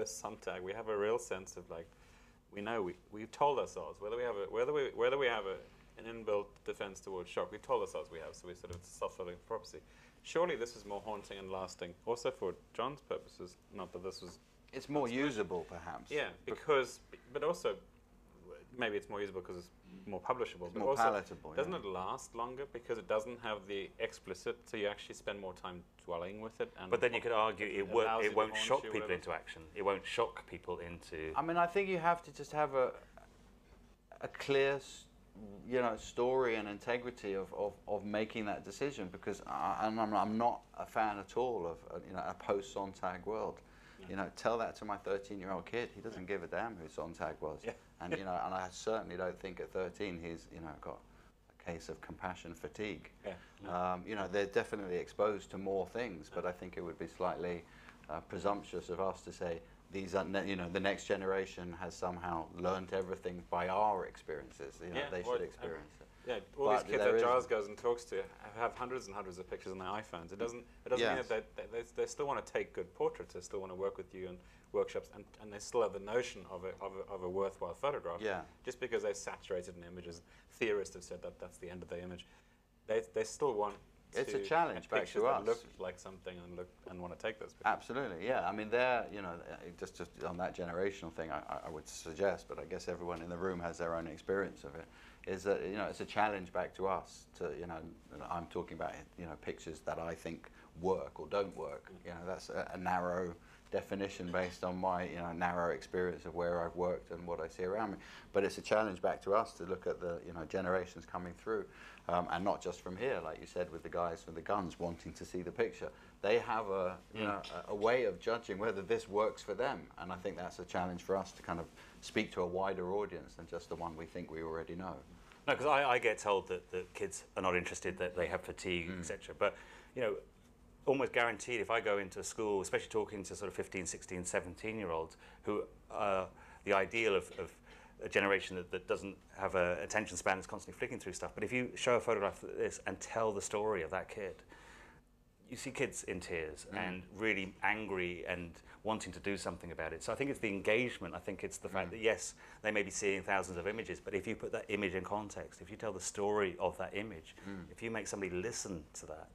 some tag. We have a real sense of, like, we know we've told ourselves whether we have an inbuilt defense towards shock. We've told ourselves we have, so we sort of self-fulfilling prophecy. Surely this is more haunting and lasting, also for John's purposes. Not that this was. It's more usable, perhaps. Yeah, but also maybe it's more usable because it's more publishable. It's more also, palatable. Doesn't it last longer because it doesn't have the explicit? So you actually spend more time dwelling with it. And but then you could argue it won't shock people whatever. into action. It won't shock people into. I mean, I think you have to just have a clear, you know, story and integrity of making that decision, because I'm not a fan at all of you know, a post-Sontag world. Yeah. You know, tell that to my 13-year-old kid. He doesn't give a damn who Sontag was. Yeah. And you know, and I certainly don't think at 13 he's, you know, got a case of compassion fatigue. Yeah. You know, they're definitely exposed to more things, but I think it would be slightly presumptuous of us to say these are, you know, the next generation has somehow learnt everything by our experiences. You know, they should experience it. Yeah, all these kids that Giles goes and talks to have hundreds and hundreds of pictures on their iPhones. It doesn't mean that they still want to take good portraits. They still want to work with you in workshops, and they still have the notion of a worthwhile photograph. Yeah. Just because they've saturated an image, as theorists have said that that's the end of the image, they still want. It's a challenge back to us. That look like something and want to take those pictures. Absolutely, yeah. I mean, you know, just on that generational thing, I would suggest, but I guess everyone in the room has their own experience of it, is that, you know, it's a challenge back to us to, you know, I'm talking about, you know, pictures that I think work or don't work. You know, that's a narrow definition based on my, you know, narrow experience of where I've worked and what I see around me. But it's a challenge back to us to look at the, you know, generations coming through, and not just from here, like you said, with the guys with the guns wanting to see the picture. They have you know, a way of judging whether this works for them, and I think that's a challenge for us to kind of speak to a wider audience than just the one we think we already know. No, because I get told that kids are not interested, that they have fatigue, etc. But, you know, almost guaranteed, if I go into a school, especially talking to sort of 15, 16, 17-year-olds who are the ideal of a generation that doesn't have an attention span that's constantly flicking through stuff. But if you show a photograph like this and tell the story of that kid, you see kids in tears and really angry and wanting to do something about it. So I think it's the engagement. I think it's the fact that, yes, they may be seeing thousands of images, but if you put that image in context, if you tell the story of that image, if you make somebody listen to that,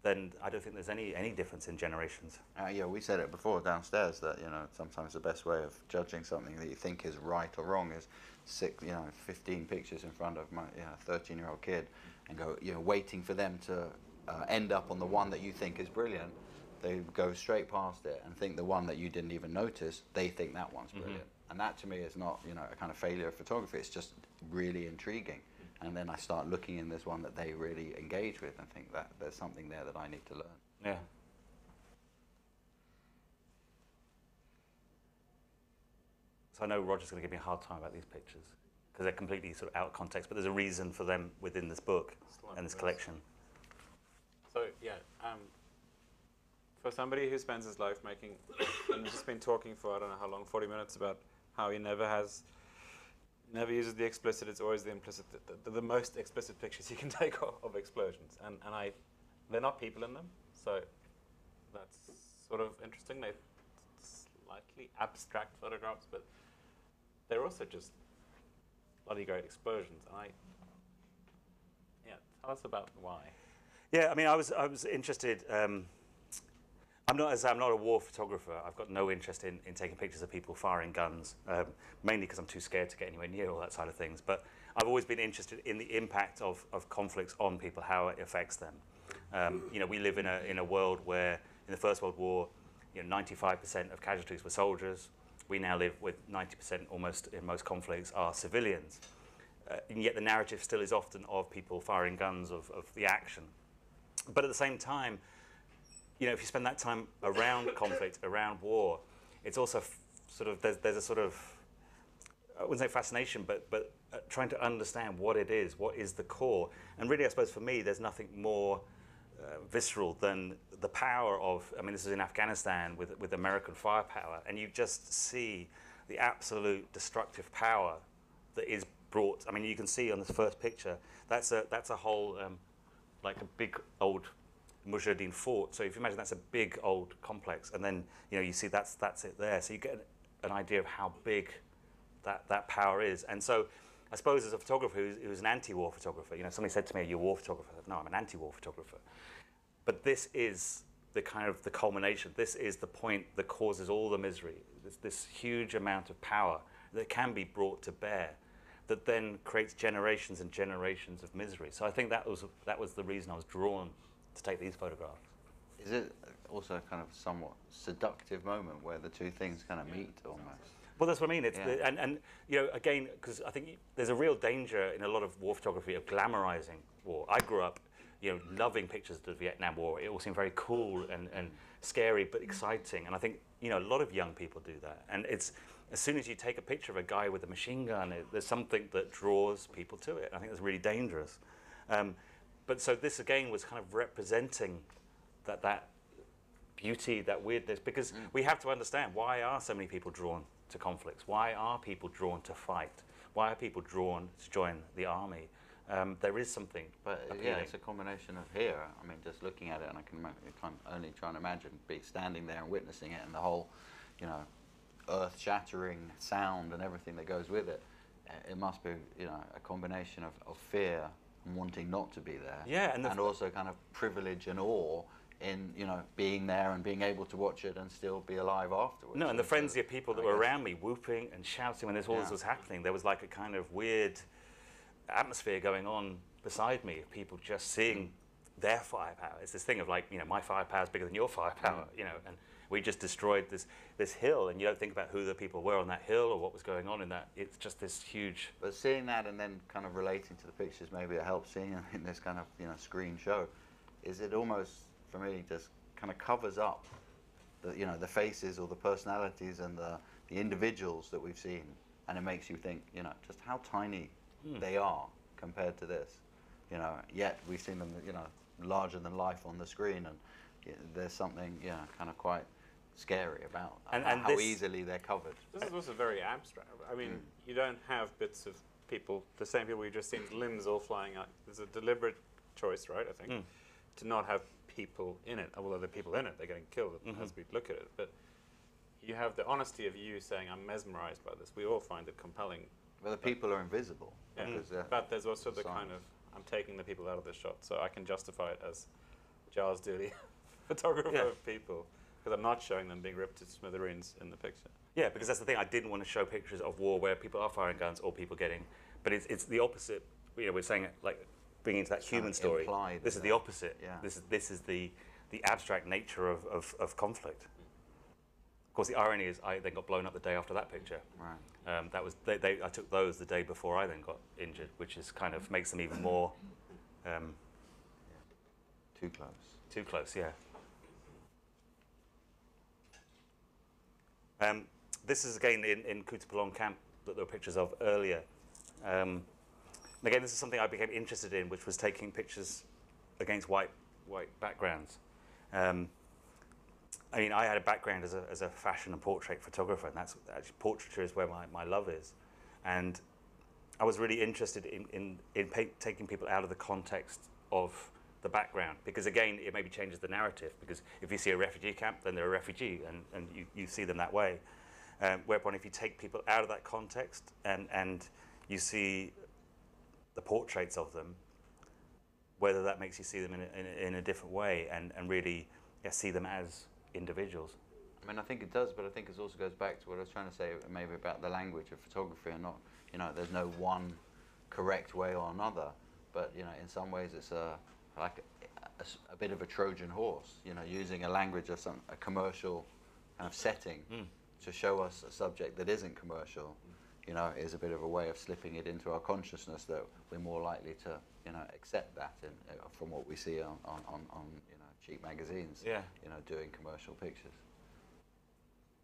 then I don't think there's any difference in generations. Yeah, we said it before downstairs that, you know, sometimes the best way of judging something that you think is right or wrong is 15 pictures in front of my 13-year-old kid and go, you know, waiting for them to end up on the one that you think is brilliant. They go straight past it and think the one that you didn't even notice, they think that one's brilliant. And that to me is not, you know, a kind of failure of photography. It's just really intriguing. And then I start looking in this one that they really engage with and think that there's something there that I need to learn. Yeah. So I know Roger's going to give me a hard time about these pictures because they're completely sort of out of context, but there's a reason for them within this book and this collection. So, yeah, for somebody who spends his life making, and just been talking for, I don't know how long, 40 minutes about how he never has never uses the explicit. It's always the implicit. The most explicit pictures you can take of explosions, and they're not people in them, so that's sort of interesting. They're slightly abstract photographs, but they're also just bloody great explosions. And tell us about why. Yeah, I mean, I was interested. I'm not a war photographer. I've got no interest in taking pictures of people firing guns, mainly because I'm too scared to get anywhere near all that side of things. But I've always been interested in the impact of conflicts on people, how it affects them. We live in a world where in the First World War, 95% of casualties were soldiers. We now live with 90% almost in most conflicts are civilians. And yet the narrative still is often of people firing guns, of the action. But at the same time, if you spend that time around conflict, around war, it's also sort of, there's a sort of, I wouldn't say fascination, but trying to understand what it is, what is the core. And really, I suppose for me, there's nothing more visceral than the power of, I mean, this is in Afghanistan with American firepower, and you just see the absolute destructive power that is brought. I mean, you can see on this first picture, that's a whole, like a big old Mujahideen fort. So if you imagine that's a big old complex, and then you see that's it there. So you get an idea of how big that power is. And so I suppose as a photographer who's an anti-war photographer, somebody said to me, "Are you a war photographer?" I said, "No, I'm an anti-war photographer." But this is the kind of the culmination. This is the point that causes all the misery. This huge amount of power that can be brought to bear, that then creates generations and generations of misery. So I think that was the reason I was drawn to take these photographs. Is it also kind of somewhat seductive moment where the two things kind of meet almost? Well, that's what I mean. It's and again, because I think there's a real danger in a lot of war photography of glamorizing war. I grew up, loving pictures of the Vietnam War. It all seemed very cool and scary, but exciting. And I think a lot of young people do that. And it's as soon as you take a picture of a guy with a machine gun, there's something that draws people to it. I think that's really dangerous. But so this again was kind of representing that beauty, that weirdness, because we have to understand, why are so many people drawn to conflicts? Why are people drawn to fight? Why are people drawn to join the army? There is something appealing. It's a combination of here. I mean, just looking at it, and I can only try and imagine standing there and witnessing it, and the whole, earth-shattering sound and everything that goes with it. It must be, a combination of fear and wanting not to be there. Yeah, and also kind of privilege and awe in, being there and being able to watch it and still be alive afterwards. No, and the frenzy of people that were around me, whooping and shouting when all this was happening. There was like a kind of weird atmosphere going on beside me of people just seeing their firepower. It's this thing of like, my firepower is bigger than your firepower, and we just destroyed this hill, and you don't think about who the people were on that hill or what was going on in that. It's just this huge. But seeing that and then kind of relating to the pictures, maybe it helps seeing it in this kind of screen show. Is it almost, for me, just kind of covers up the faces or the personalities and the individuals that we've seen, and it makes you think just how tiny they are compared to this. Yet we've seen them larger than life on the screen, and there's something kind of quite scary about and how easily they're covered. This is also very abstract. I mean, you don't have bits of people, the same people you just seen, limbs all flying out. There's a deliberate choice, right, I think, to not have people in it. Although the people in it, they're getting killed as we look at it. But you have the honesty of you saying, I'm mesmerized by this. We all find it compelling. Well, the people are invisible. Yeah. But there's also the kind of, I'm taking the people out of the shot, so I can justify it as Giles Duley, photographer of people, because I'm not showing them being ripped to smithereens in the picture. Yeah, because that's the thing. I didn't want to show pictures of war where people are firing guns or people getting, but it's the opposite. We're saying it like bringing into that human story. Implied, this is the opposite. Yeah. This is the abstract nature of conflict. Of course, the irony is I then got blown up the day after that picture. Right. That was I took those the day before I then got injured, which is kind of makes them even more too close. Too close, yeah. This is again in Kutupalong camp that there were pictures of earlier. And again, this is something I became interested in, which was taking pictures against white backgrounds. I mean, I had a background as a fashion and portrait photographer, and that's actually portraiture is where my love is. And I was really interested in taking people out of the context of the background, because again, it maybe changes the narrative, because if you see a refugee camp, then they're a refugee, and you see them that way. Whereupon if you take people out of that context and you see the portraits of them, whether that makes you see them in a different way and really see them as individuals. I mean, I think it does, but I think it also goes back to what I was trying to say maybe about the language of photography, and not, there's no one correct way or another, but, in some ways it's like a bit of a Trojan horse, using a language of a commercial kind of setting to show us a subject that isn't commercial, is a bit of a way of slipping it into our consciousness that we're more likely to, accept that from what we see on cheap magazines, doing commercial pictures.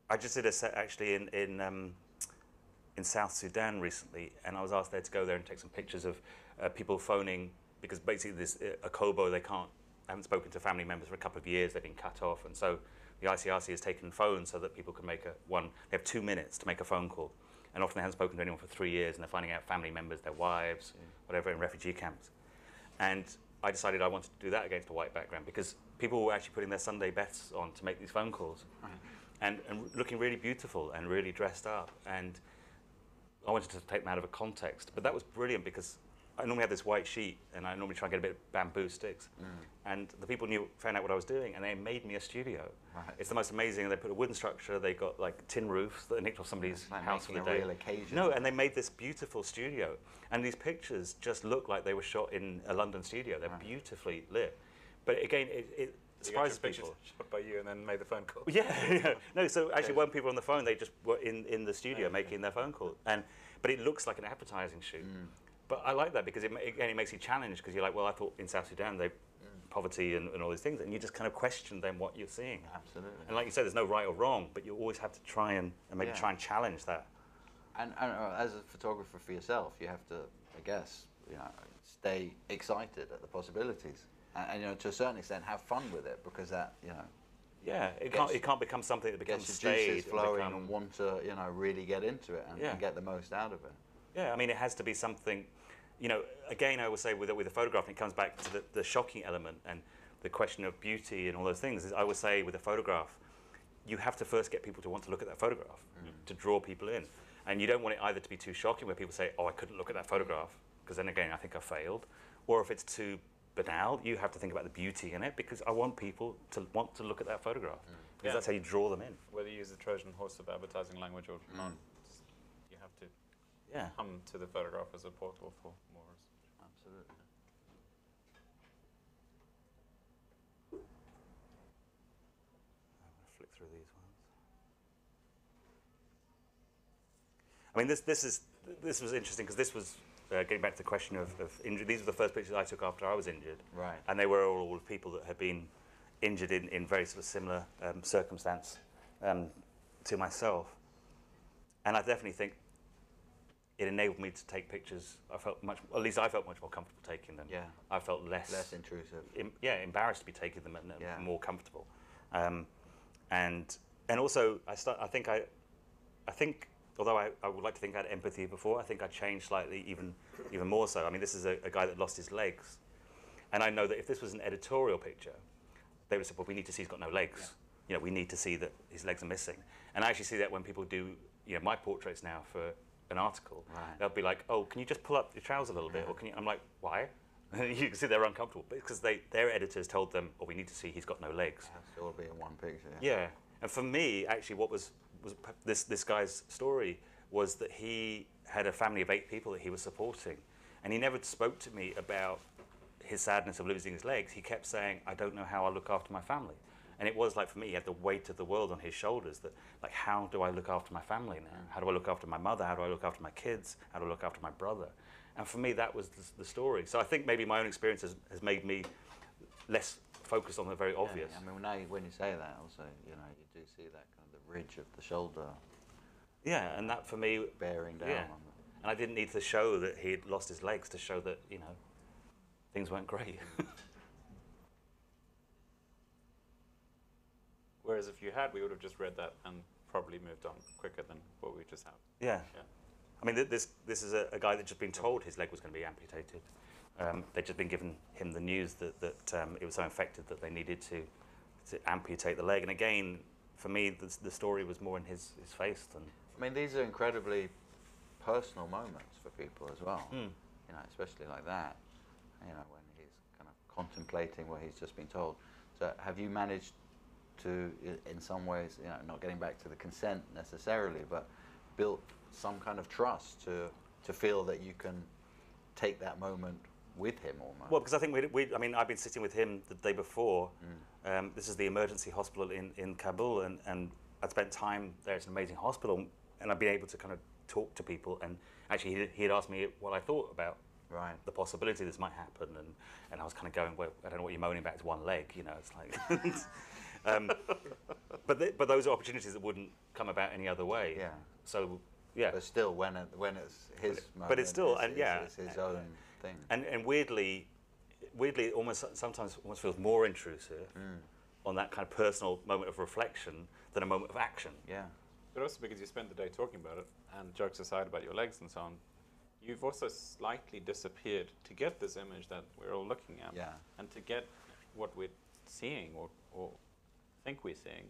I just did a set actually in South Sudan recently, and I was asked there to go there and take some pictures of people phoning, because basically this Akobo, they haven't spoken to family members for a couple of years, they've been cut off, and so the ICRC has taken phones so that people can make they have 2 minutes to make a phone call, and often they haven't spoken to anyone for 3 years, and they're finding out family members, their wives, whatever, in refugee camps. And I decided I wanted to do that against a white background, because people were actually putting their Sunday best on to make these phone calls. And looking really beautiful and really dressed up, and I wanted to take them out of a context. But that was brilliant, because I normally have this white sheet, and I normally try and get a bit of bamboo sticks. And the people found out what I was doing, and they made me a studio. Right. It's the most amazing. They put a wooden structure. They got like tin roofs that they nicked off somebody's house for the day. Real occasion. No, and they made this beautiful studio. And these pictures just look like they were shot in a London studio. They're beautifully lit. But again, it surprises people. Shot by you and then made the phone call. Yeah. No, so actually when people were on the phone, they just were in the studio making their phone call. But it looks like an advertising shoot. But I like that, because it makes you challenge, because you're like, well, I thought in South Sudan poverty and all these things, and you just kind of question then what you're seeing. Absolutely. And like you said, there's no right or wrong, but you always have to try and maybe try and challenge that. And as a photographer for yourself, you have to, I guess, stay excited at the possibilities, and to a certain extent have fun with it, because that it can't become something that becomes gets your juices staged flowing and want to really get into it and get the most out of it. Yeah, I mean, it has to be something. Again, I would say with a photograph, it comes back to the shocking element and the question of beauty and all those things. I would say with a photograph, you have to first get people to want to look at that photograph, to draw people in. And you don't want it either to be too shocking, where people say, oh, I couldn't look at that photograph, because then again, I think I failed. Or if it's too banal, you have to think about the beauty in it, because I want people to want to look at that photograph, because that's how you draw them in. Whether you use the Trojan horse of advertising language or not, you have to come to the photograph as a portal for more research. Absolutely. I'm going to flick through these ones. I mean, this was interesting, because this was getting back to the question of injury. These were the first pictures I took after I was injured, right? And they were all people that had been injured in very sort of similar circumstance to myself. And I definitely think it enabled me to take pictures. I felt much more comfortable taking them. Yeah. I felt less intrusive. Embarrassed to be taking them, and more comfortable. And also I think although I would like to think I had empathy before, I think I changed slightly, even more so. I mean, this is a guy that lost his legs, and I know that if this was an editorial picture, they would say, well, we need to see he's got no legs. Yeah. We need to see that his legs are missing. And I actually see that when people do my portraits now for an article, they'll be like, oh, can you just pull up your trousers a little bit? Or can you? I'm like, why? You can see they're uncomfortable, because their editors told them, oh, we need to see he's got no legs. It has to all be in one picture. Yeah. And for me, actually, what was this guy's story was that he had a family of 8 people that he was supporting, and he never spoke to me about his sadness of losing his legs. He kept saying, I don't know how I look after my family. And it was like, for me, he had the weight of the world on his shoulders, that like, how do I look after my family now? How do I look after my mother? How do I look after my kids? How do I look after my brother? And for me, that was the story. So I think maybe my own experience has made me less focused on the very obvious. I mean, now when you say that, also, you do see that kind of the ridge of the shoulder. Yeah, and that for me, bearing down on it. And I didn't need to show that he'd lost his legs to show that, things weren't great. Whereas if you had, we would have just read that and probably moved on quicker than what we just have. Yeah. I mean, this is a guy that just been told his leg was going to be amputated. They'd just been given him the news that it was so infected that they needed to amputate the leg. And again, for me, the story was more in his face than. I mean, these are incredibly personal moments for people as well. You know, especially like that. You know, when he's kind of contemplating what he's just been told. So, have you managed to, in some ways, you know, not getting back to the consent necessarily, but built some kind of trust to feel that you can take that moment with him almost? Well, because I think I mean, I've been sitting with him the day before. This is the emergency hospital in Kabul, and I'd spent time there. It's an amazing hospital, and I've been able to kind of talk to people. And actually, he had asked me what I thought about the possibility this might happen, and I was kind of going, well, I don't know what you're moaning about. It's one leg, you know. It's like, but those are opportunities that wouldn't come about any other way. Yeah. So yeah. But still, when it's his moment, but it's still, it's his own thing. And weirdly, it sometimes almost feels more intrusive on that kind of personal moment of reflection than a moment of action. Yeah. But also because you spent the day talking about it, and jokes aside about your legs and so on, you've also slightly disappeared to get this image that we're all looking at, and to get what we're seeing or think we're seeing,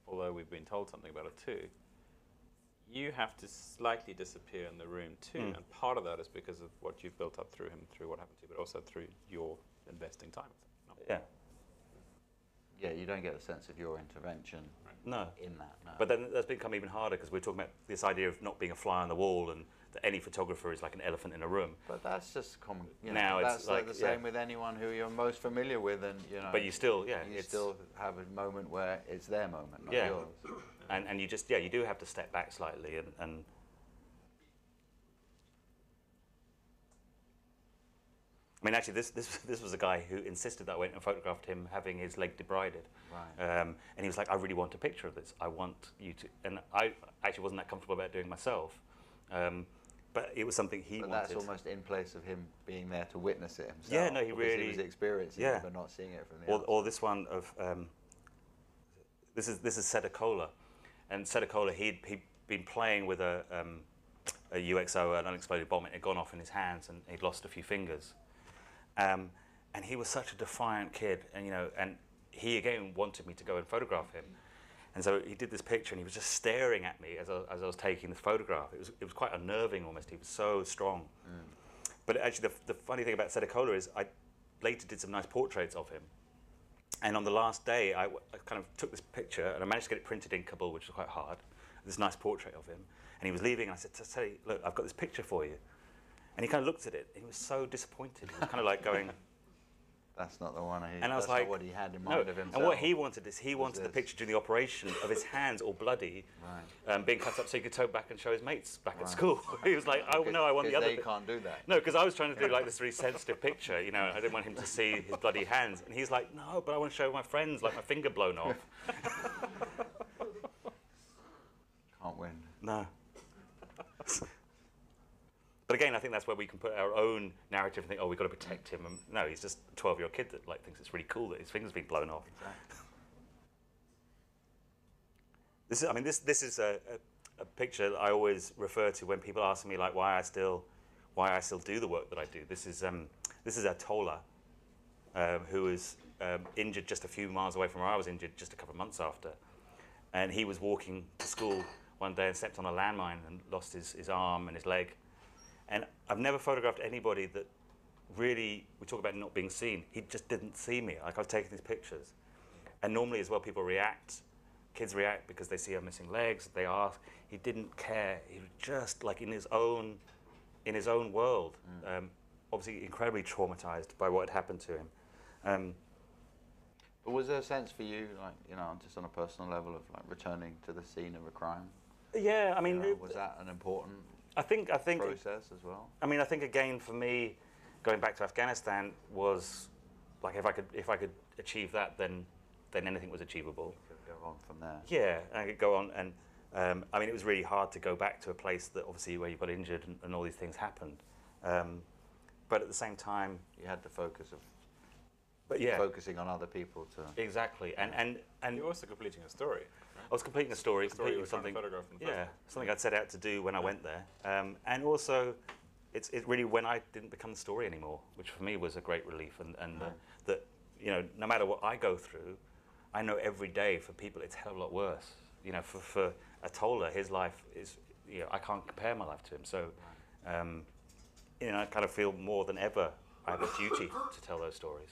although we've been told something about it too. You have to slightly disappear in the room too, and part of that is because of what you've built up through him, through what happened to you, but also through your investing time with him. Yeah, you don't get a sense of your intervention in that. No. But then that's become even harder because we're talking about this idea of not being a fly on the wall and that any photographer is like an elephant in a room. But that's just common. You know, now that's it's like the same with anyone who you're most familiar with, and you know. But you still, you still have a moment where it's their moment, not Yeah. yours. And you just, you do have to step back slightly and I mean, actually, this was a guy who insisted that I went and photographed him having his leg debrided. Right. And he was like, I really want a picture of this. I want you to, and I actually wasn't that comfortable about doing myself. But it was something he wanted. But that's almost in place of him being there to witness it himself. Yeah, no, he was experiencing it, but not seeing it from the outside. Or this one of, this is Sedacola. And Sedacola, he'd been playing with a UXO, an unexploded bomb. It had gone off in his hands, and he'd lost a few fingers. And he was such a defiant kid, and and he again wanted me to go and photograph him. And so he did this picture, and he was just staring at me as I was taking this photograph. It was quite unnerving almost. He was so strong. But actually, the funny thing about Sedacola is I later did some nice portraits of him. And on the last day, I kind of took this picture, and I managed to get it printed in Kabul, which was quite hard, this nice portrait of him. And he was leaving, and I said, look, I've got this picture for you. And he kind of looked at it, and he was so disappointed. He was kind of like going... That's not the one and I was like, not what he had in mind of himself. And what he wanted is the picture during the operation of his hands all bloody, being cut up so he could tote back and show his mates back at school. He was like, oh no, I want the other. They can't do that. No, because I was trying to do like this really sensitive picture. You know, I didn't want him to see his bloody hands. And he's like, no, but I want to show my friends like my finger blown off. Can't win. No. But again, I think that's where we can put our own narrative and think, oh, we've got to protect him. And no, he's just a 12-year-old kid that like thinks it's really cool that his finger's been blown off. Exactly. This is a picture that I always refer to when people ask me like why I still do the work that I do. This is Tola, who was injured just a few miles away from where I was injured just a couple of months after, and he was walking to school one day and stepped on a landmine and lost his arm and his leg. And I've never photographed anybody that really, we talk about not being seen, he just didn't see me. Like I was taking these pictures. And normally as well people react, kids react because they see I'm missing legs, they ask. He didn't care. He was just like in his own world. Obviously incredibly traumatized by what had happened to him. But was there a sense for you, like, just on a personal level of like returning to the scene of a crime? Yeah, I mean... was that an important... I think process as well. I mean, I think again for me, going back to Afghanistan was like if I could achieve that, then anything was achievable. You could go on from there. Yeah, I could go on, and I mean, it was really hard to go back to a place that obviously where you got injured and all these things happened. But at the same time, you had the focus of But yeah, focusing on other people to. exactly. And You're also completing a story. I was completing a story, The story you completing were trying to something. photograph in the first Yeah, place. something I'd set out to do when I went there, and also, it's really when I didn't become the story anymore, which for me was a great relief, and that no matter what I go through, I know every day for people it's a hell of a lot worse. For Atola, his life is, I can't compare my life to him. So, I kind of feel more than ever I have a duty to tell those stories.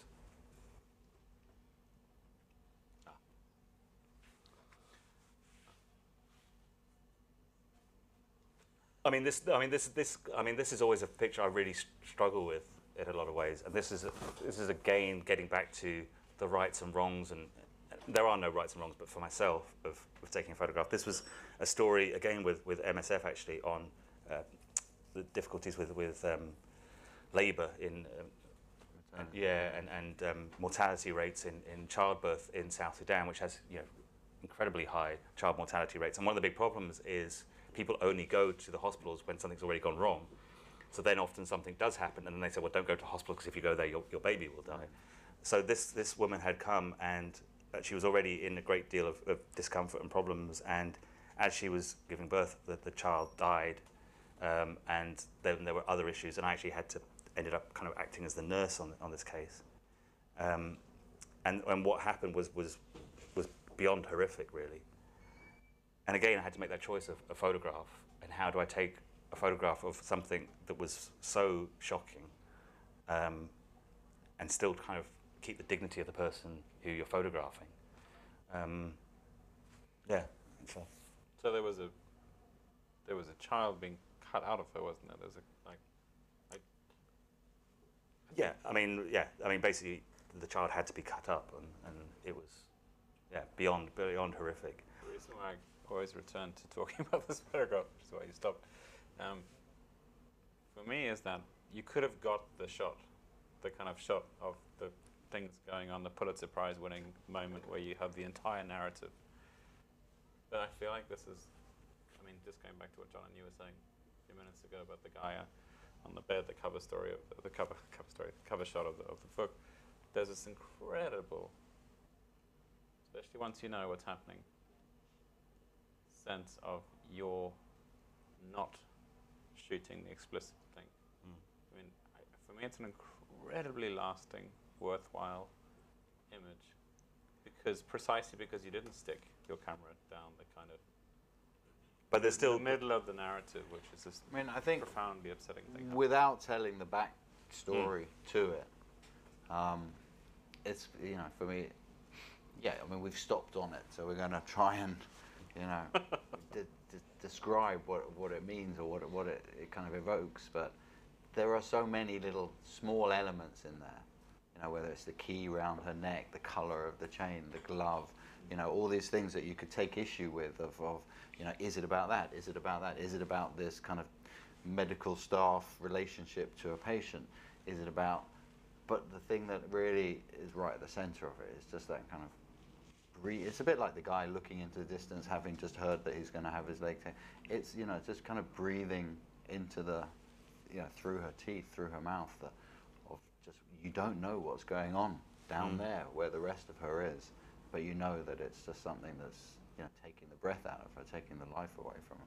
This is always a picture I really struggle with in a lot of ways, and this is again getting back to the rights and wrongs, and there are no rights and wrongs, but for myself of taking a photograph. This was a story again with MSF actually on the difficulties with labour in mortality rates in childbirth in South Sudan, which has incredibly high child mortality rates, and one of the big problems is people only go to the hospitals when something's already gone wrong. So then often something does happen, and then they say, well, don't go to hospital because if you go there, your baby will die. So this woman had come, and she was already in a great deal of discomfort and problems, and as she was giving birth, the child died, and then there were other issues, and I actually ended up kind of acting as the nurse on this case. And what happened was beyond horrific, really. And again, I had to make that choice of a photograph, and how do I take a photograph of something that was so shocking, and still kind of keep the dignity of the person who you're photographing. So there was a child being cut out of her, wasn't there? There's Basically, the child had to be cut up, and it was, beyond horrific. The reason why I always return to talking about this photograph, which is why you stopped, for me is that you could have got the kind of shot of the things going on, the Pulitzer Prize winning moment where you have the entire narrative. But I feel like this is, just going back to what John and you were saying a few minutes ago about the guy on the bed, the cover shot of the book. There's this incredible, especially once you know what's happening, sense of you're not shooting the explicit thing. For me, it's an incredibly lasting, worthwhile image, precisely because you didn't stick your camera down the kind of. But there's still the middle of the narrative, which is this I think profoundly upsetting thing. Without telling the back story to it, it's for me, we've stopped on it, so we're going to try and describe what it means or what it kind of evokes. But there are so many little small elements in there, whether it's the key around her neck, the color of the chain, the glove, all these things that you could take issue with of is it about that? Is it about that? Is it about this kind of medical staff relationship to a patient? Is it about, but the thing that really is right at the center of it is just that kind of it's a bit like the guy looking into the distance, having just heard that he's going to have his leg taken. It's, just kind of breathing into the, through her teeth, through her mouth, of just, you don't know what's going on down there where the rest of her is, but you know that it's just something that's, taking the breath out of her, taking the life away from her,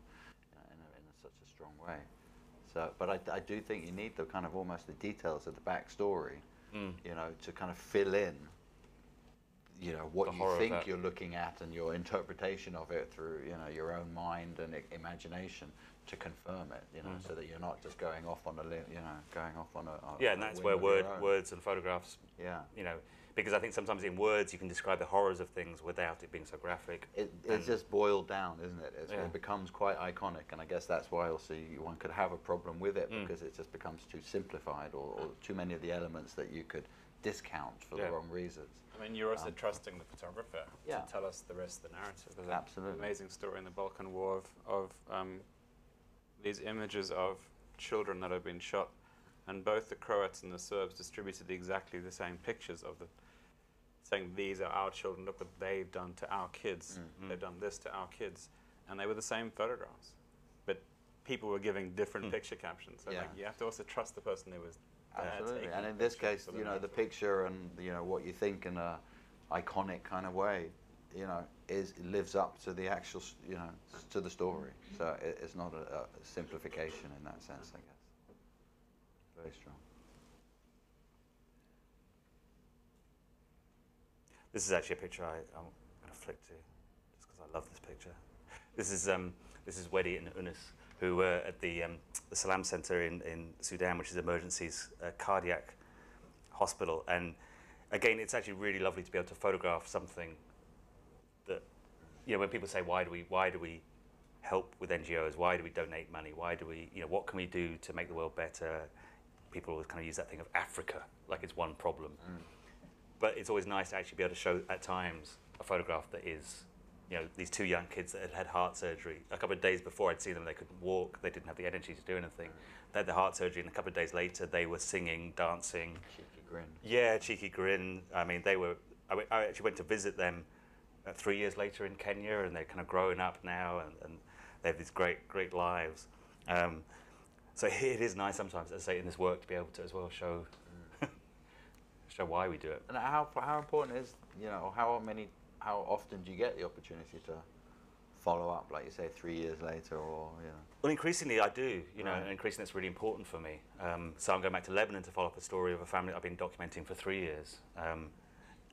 in such a strong way. So, but I do think you need the kind of almost the details of the backstory, to kind of fill in, what you think you're looking at and your interpretation of it through, your own mind and imagination to confirm it, so that you're not just going off on a, going off on a. And that's where words and photographs. Because I think sometimes in words you can describe the horrors of things without it being so graphic. It's just boiled down, isn't it? It becomes quite iconic, and I guess that's why also one could have a problem with it, because it just becomes too simplified, or too many of the elements that you could discount for the wrong reasons. You're also trusting the photographer to tell us the rest of the narrative. There's Absolutely. an amazing story in the Balkan War of these images of children that have been shot, and both the Croats and the Serbs distributed exactly the same pictures of saying, these are our children, look what they've done to our kids, they've done this to our kids, and they were the same photographs, but people were giving different picture captions. So like, you have to also trust the person who was absolutely. And in this case, you know, the picture and you know what you think in a iconic kind of way, you know, lives up to the actual, you know, to the story. So it's not a simplification in that sense, I guess. Very strong. This is actually a picture I'm going to flick to, just because I love this picture. This is Wedi and Unis, who were at the Salam Center in Sudan, which is emergencies cardiac hospital. And again, it's actually really lovely to be able to photograph something that, you know, when people say, why do we help with NGOs? Why do we donate money? Why do we, you know, what can we do to make the world better? People always kind of use that thing of Africa, like it's one problem. But it's always nice to actually be able to show, at times, a photograph that is, you know, these two young kids that had had heart surgery. A couple of days before I'd seen them, they couldn't walk, they didn't have the energy to do anything. They had the heart surgery, and a couple of days later, they were singing, dancing. Cheeky grin. Yeah, cheeky grin. I mean, they were, I actually went to visit them 3 years later in Kenya, and they're kind of growing up now, and they have these great lives. So it is nice sometimes, as I say, in this work to be able to as well show why we do it. And how important is, you know, how often do you get the opportunity to follow up, like you say, 3 years later, or, you know? Well, increasingly I do, you know, and increasingly it's really important for me. So I'm going back to Lebanon to follow up a story of a family I've been documenting for 3 years.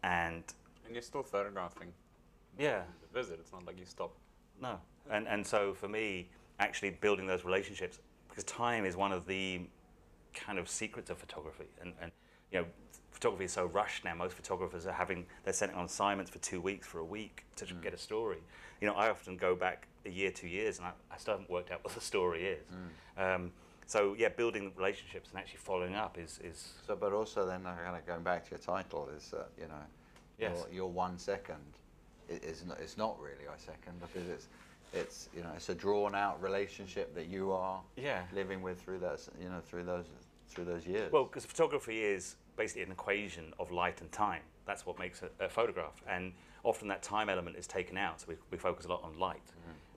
And you're still photographing. Yeah. The visit, it's not like you stop. No. And so for me, actually building those relationships, because time is one of the kind of secrets of photography. And you know, photography is so rushed now. Most photographers they're sending on assignments for 2 weeks, for a week to get a story. You know, I often go back a year, 2 years, and I still haven't worked out what the story is. So yeah, building relationships and actually following up is. So, but also then kind of going back to your title is that, you know, Yes. your 1 second it's not really a second, because it's you know, it's a drawn out relationship that you are living with through that, you know, through those years. Well, because photography is basically an equation of light and time. That's what makes a photograph, and often that time element is taken out, so we focus a lot on light.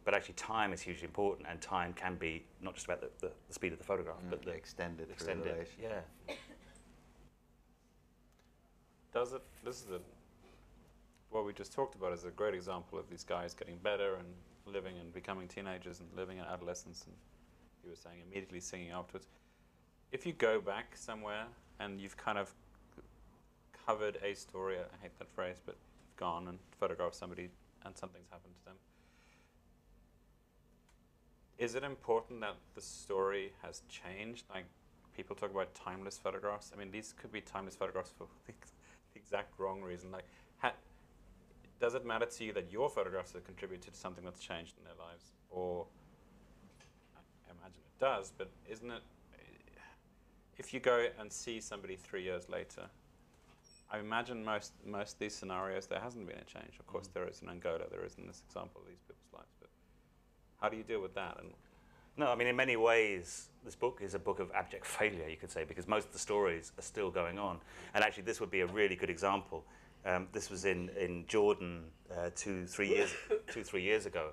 But actually time is hugely important, and time can be not just about the speed of the photograph, but the extended through the relationship. Yeah. What we just talked about is a great example of these guys getting better and living and becoming teenagers and living in adolescence, and you were saying immediately singing afterwards. If you go back somewhere and you've kind of covered a story, I hate that phrase, but you've gone and photographed somebody and something's happened to them, is it important that the story has changed? Like, people talk about timeless photographs. I mean, these could be timeless photographs for the exact wrong reason. Like, does it matter to you that your photographs have contributed to something that's changed in their lives? Or, I imagine it does, but isn't it, if you go and see somebody 3 years later, I imagine most of these scenarios, there hasn't been a change. Of course, there is in Angola, there is in this example of these people's lives, but how do you deal with that? And no, I mean, in many ways, this book is a book of abject failure, you could say, because most of the stories are still going on. And actually, this would be a really good example. This was in Jordan 3 years ago.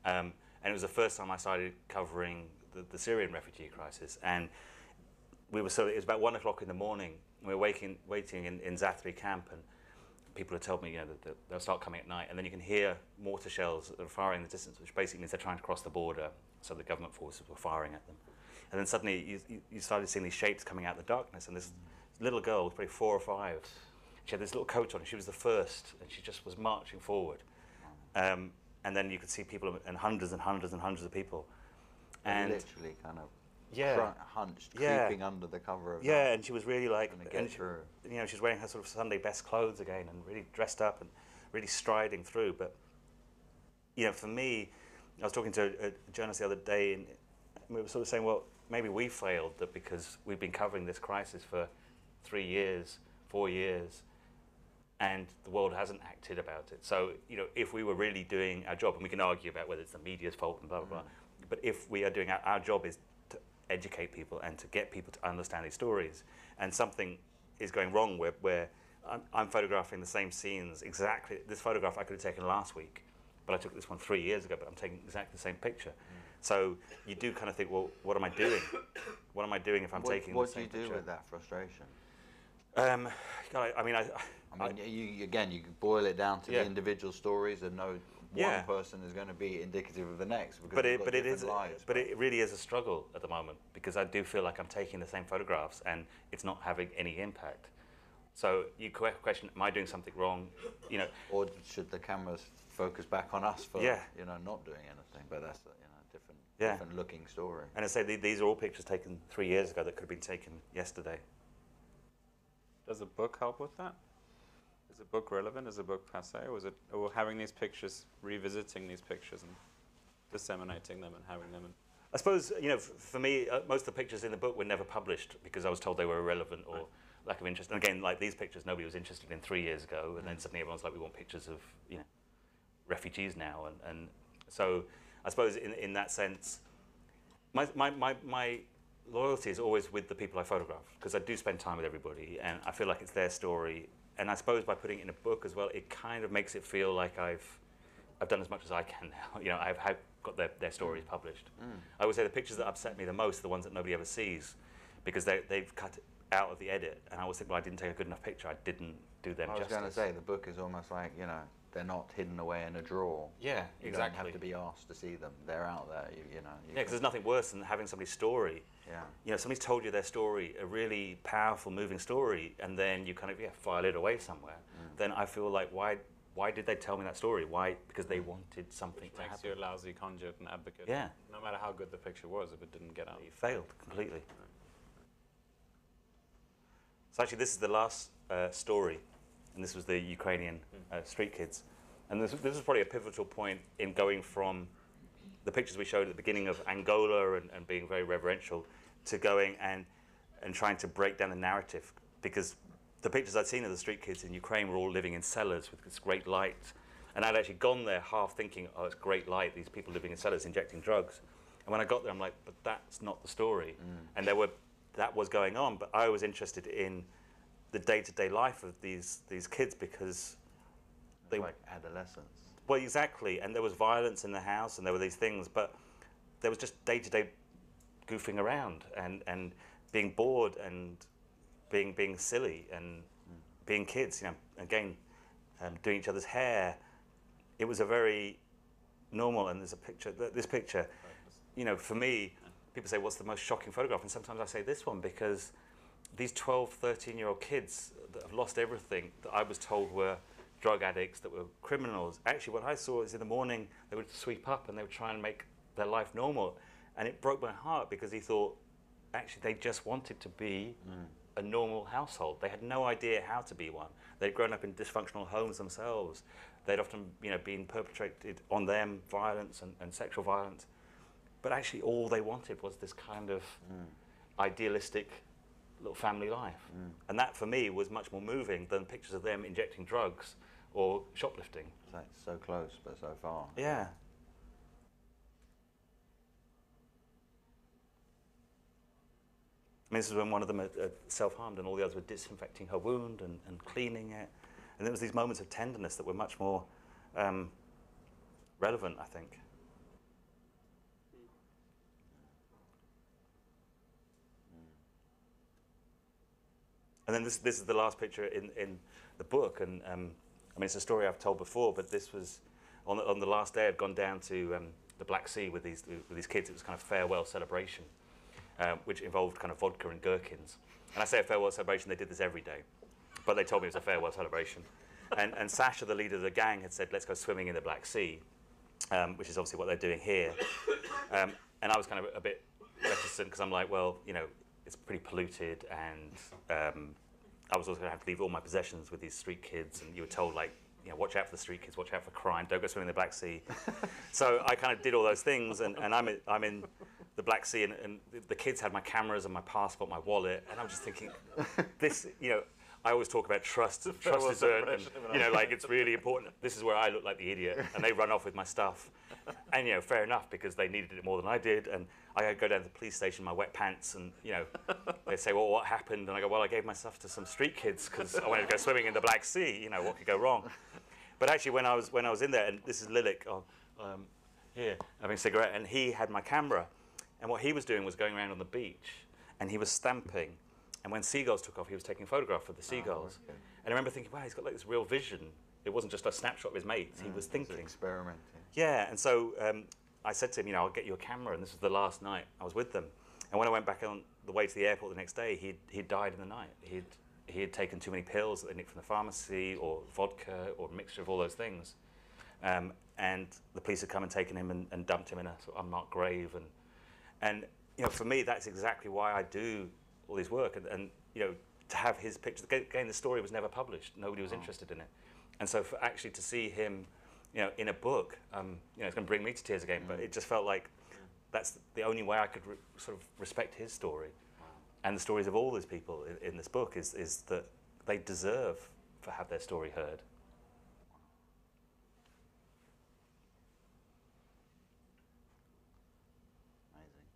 And it was the first time I started covering the Syrian refugee crisis. And it was about 1 o'clock in the morning. We were waiting in Zathri camp, and people had told me, you know, that they'll start coming at night. And then you can hear mortar shells that are firing in the distance, which basically means they're trying to cross the border. So the government forces were firing at them. And then suddenly you started seeing these shapes coming out of the darkness. And this little girl was probably 4 or 5. She had this little coat on, and she was the first, and she just was marching forward. And then you could see people, and hundreds and hundreds and hundreds of people. And literally kind of hunched, creeping under the cover of and she was really like, get through. You know, she was wearing her sort of Sunday best clothes again, and really dressed up and really striding through. But, you know, for me, I was talking to a journalist the other day, and we were sort of saying, well, maybe we failed that because we've been covering this crisis for 3 years, 4 years, and the world hasn't acted about it. So, you know, if we were really doing our job, and we can argue about whether it's the media's fault and blah, blah, blah, but if we are doing our job is to educate people and to get people to understand these stories, and something is going wrong where I'm photographing the same scenes exactly. This photograph I could have taken last week, but I took this one 3 years ago, but I'm taking exactly the same picture. So you do kind of think, well, what am I doing? What am I doing if I'm taking the same picture? What do you do with that frustration? I mean, you boil it down to the individual stories, and no one person is going to be indicative of the next. Because but it really is a struggle at the moment, because I do feel like I'm taking the same photographs and it's not having any impact. So you question, am I doing something wrong? You know, or should the cameras focus back on us for not doing anything? But that's different looking story. And I say these are all pictures taken 3 years ago that could have been taken yesterday. Does a book help with that? Is a book relevant? Is a book passé? Or having these pictures, revisiting these pictures and disseminating them and having them? I suppose, for me, most of the pictures in the book were never published because I was told they were irrelevant or lack of interest. And again, like these pictures, nobody was interested in 3 years ago, and then suddenly everyone's like, we want pictures of refugees now. And so I suppose in that sense, my loyalty is always with the people I photograph, because I do spend time with everybody, and I feel like it's their story. And I suppose by putting it in a book as well, it kind of makes it feel like I've done as much as I can now. I've got their stories published. I would say the pictures that upset me the most are the ones that nobody ever sees, because they've cut it out of the edit. And I always think, well, I didn't take a good enough picture. I didn't do them justice. I was going to say, the book is almost like, they're not hidden away in a drawer. Yeah, you exactly. don't have to be asked to see them. They're out there, because there's nothing worse than having somebody's story. Yeah. Somebody's told you their story, a really powerful, moving story, and then you kind of file it away somewhere. Then I feel like, why did they tell me that story? Why? Because they wanted something to happen. Makes you a lousy conduit and advocate. Yeah. No matter how good the picture was, if it didn't get out. You failed completely. So actually, this is the last story, and this was the Ukrainian street kids. And this was probably a pivotal point in going from the pictures we showed at the beginning of Angola and being very reverential to going and trying to break down the narrative, because the pictures I'd seen of the street kids in Ukraine were all living in cellars with this great light. And I'd actually gone there half thinking, oh, it's great light, these people living in cellars injecting drugs. And when I got there, I'm like, but that's not the story. And that was going on, but I was interested in the day-to-day life of these kids, because they like adolescents. Well, exactly, and there was violence in the house, and there were these things, but there was just day-to-day goofing around and being bored and being silly and being kids. Again, doing each other's hair. It was a very normal. And there's a picture. This picture, for me, people say, "What's the most shocking photograph?" And sometimes I say this one, because these 12, 13-year-old kids that have lost everything, that I was told were drug addicts, that were criminals. Actually, what I saw is in the morning, they would sweep up and they would try and make their life normal. And it broke my heart, because he thought, actually, they just wanted to be a normal household. They had no idea how to be one. They'd grown up in dysfunctional homes themselves. They'd often, been perpetrated on them violence and sexual violence. But actually, all they wanted was this kind of idealistic little family life. And that, for me, was much more moving than pictures of them injecting drugs or shoplifting. It's like so close, but so far. Yeah. I mean, this is when one of them had self-harmed and all the others were disinfecting her wound and cleaning it. And there was these moments of tenderness that were much more relevant, I think. And then this is the last picture in the book, and I mean, it's a story I've told before, but this was on the last day I'd gone down to the Black Sea with these kids. It was kind of farewell celebration, which involved kind of vodka and gherkins. And I say a farewell celebration, they did this every day, but they told me it was a farewell celebration. And Sasha, the leader of the gang, had said, let's go swimming in the Black Sea, which is obviously what they're doing here. And I was kind of a bit reticent, because I'm like, well, it's pretty polluted, and I was also going to have to leave all my possessions with these street kids, and you were told, like, watch out for the street kids, watch out for crime, don't go swimming in the Black Sea. So I kind of did all those things, and I'm in the Black Sea, and the kids had my cameras and my passport, my wallet, and I'm just thinking, this, I always talk about trust. Trust is earned, and, like, it's really important. This is where I look like the idiot, and they run off with my stuff. And, fair enough, because they needed it more than I did. And I go down to the police station in my wet pants, and, they say, well, what happened? And I go, well, I gave my stuff to some street kids because I wanted to go swimming in the Black Sea. What could go wrong? But actually, when I was in there, and this is Lilik, here having a cigarette, and he had my camera. And what he was doing was going around on the beach, and he was stamping. And when seagulls took off, he was taking a photograph of the seagulls. Oh, okay. And I remember thinking, wow, he's got like this real vision. It wasn't just a snapshot of his mates. He was thinking. Experimenting. Yeah, and so I said to him, you know, I'll get you a camera. And this was the last night I was with them. And when I went back on the way to the airport the next day, he'd died in the night. He had taken too many pills that they nicked from the pharmacy, or vodka, or a mixture of all those things. And the police had come and taken him and dumped him in a sort of unmarked grave. And you know, for me, that's exactly why I do all this work. And you know, to have his picture, again, the story was never published. Nobody was interested in it. And so for actually to see him, you know, in a book, you know, it's going to bring me to tears again. But it just felt like that's the only way I could sort of respect his story. And the stories of all these people in this book is that they deserve to have their story heard. Amazing.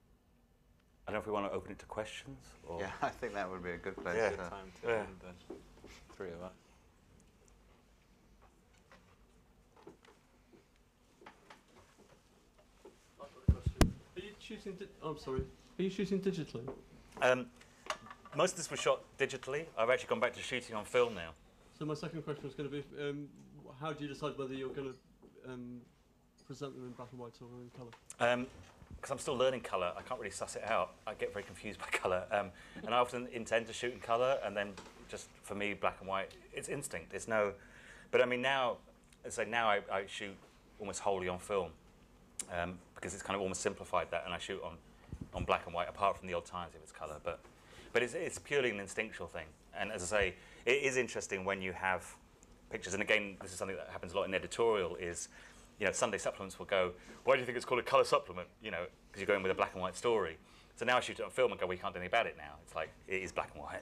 I don't know if we want to open it to questions. Or Yeah, I think that would be a good place Yeah. to... Time to end the three of us. I've got a question. Are you shooting? I'm sorry. Are you shooting digitally? Most of this was shot digitally. I've actually gone back to shooting on film now. So my second question was going to be, how do you decide whether you're going to present them in black and white or in colour? Because I'm still learning colour, I can't really suss it out. I get very confused by colour. And I often intend to shoot in colour, and then just for me, black and white, it's instinct. It's no... But I mean, now, let's say now I shoot almost wholly on film, because it's kind of almost simplified that, and I shoot on black and white, apart from the odd times if it's colour. But it's purely an instinctual thing. And as I say, it is interesting when you have pictures, and again, this is something that happens a lot in editorial, is, you know, Sunday supplements will go, why do you think it's called a colour supplement? You know, because you're going with a black and white story. So now I shoot it on film and go, well, you can't do anything about it now. It's like, it is black and white.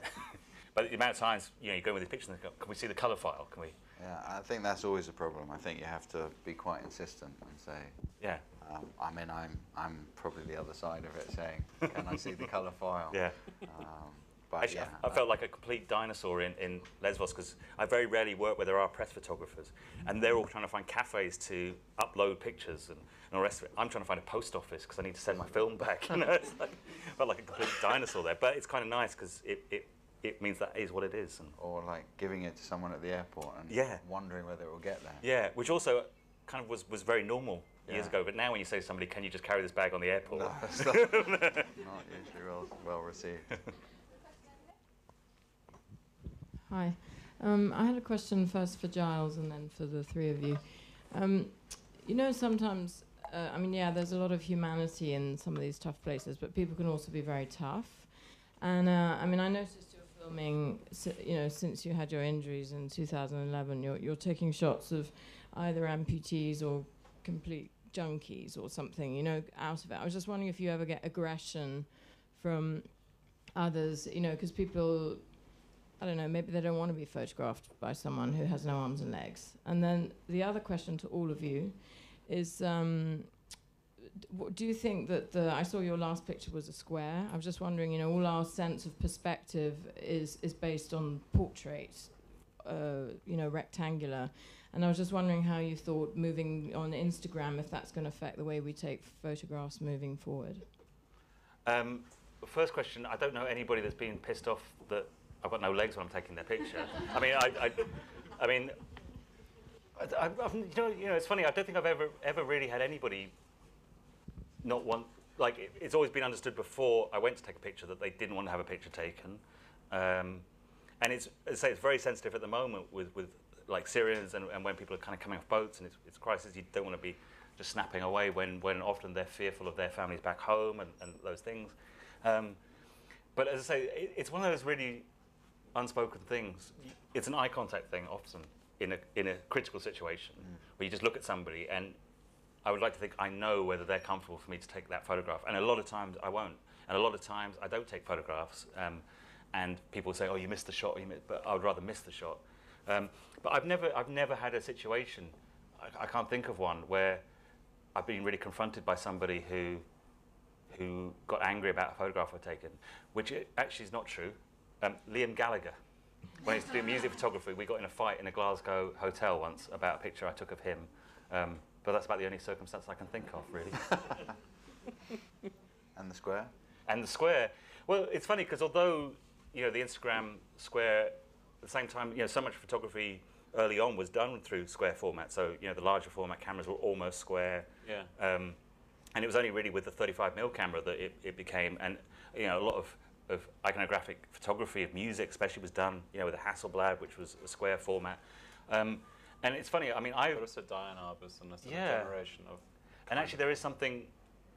But the amount of times, you know, you go with these pictures and go, can we see the colour file? Can we? Yeah, I think that's always a problem. I think you have to be quite insistent and say, Yeah. I mean, I'm probably the other side of it, saying, can I see the colour file? Yeah. But Actually, yeah, I felt like a complete dinosaur in Lesbos, because I very rarely work where there are press photographers, and they're all trying to find cafes to upload pictures and all the rest of it. I'm trying to find a post office because I need to send my film back. You know, it's like, I felt like a complete dinosaur there. But it's kind of nice because it means that is what it is. And or like giving it to someone at the airport and Yeah. wondering whether it will get there. yeah, which also kind of was very normal years Yeah. ago. But now when you say to somebody, can you just carry this bag on the airport? No, it's not usually well received. Hi. I had a question first for Giles and then for the three of you. You know, sometimes, I mean, yeah, there's a lot of humanity in some of these tough places, but people can also be very tough. And, I mean, I noticed you're filming, you know, since you had your injuries in 2011, you're taking shots of either amputees or complete junkies or something, you know, out of it. I was just wondering if you ever get aggression from others, you know, because people... I don't know, maybe they don't want to be photographed by someone who has no arms and legs. And then the other question to all of you is, do you think that I saw your last picture was a square. I was just wondering, you know, all our sense of perspective is based on portrait, you know, rectangular. And I was just wondering how you thought moving on Instagram, if that's going to affect the way we take photographs moving forward. First question, I don't know anybody that's been pissed off that I've got no legs when I'm taking their picture. I mean, I've, you know, it's funny. I don't think I've ever really had anybody not want. Like, it's always been understood before I went to take a picture that they didn't want to have a picture taken, and it's, as I say, it's very sensitive at the moment with like Syrians and when people are kind of coming off boats and it's a crisis. You don't want to be just snapping away when often they're fearful of their families back home and those things. But as I say, it's one of those really unspoken things. It's an eye contact thing often in a critical situation where you just look at somebody, and I would like to think I know whether they're comfortable for me to take that photograph, and a lot of times I won't, and a lot of times I don't take photographs, and people say, oh, you missed the shot, but I would rather miss the shot. But I've never had a situation, I can't think of one, where I've been really confronted by somebody who got angry about a photograph I'd taken, which actually is not true. Liam Gallagher, when I used to do music photography, we got in a fight in a Glasgow hotel once about a picture I took of him But that's about the only circumstance I can think of, really. And the square? And the square, well, it's funny because although, you know, the Instagram square, at the same time, you know, so much photography early on was done through square format. So, you know, the larger format cameras were almost square. Yeah. And it was only really with the 35mm camera that it became, and, you know, a lot of iconographic photography of music especially was done, you know, with a Hasselblad, which was a square format. And it's funny, I mean, But also Diane Arbus and a sort of generation of... And actually there is something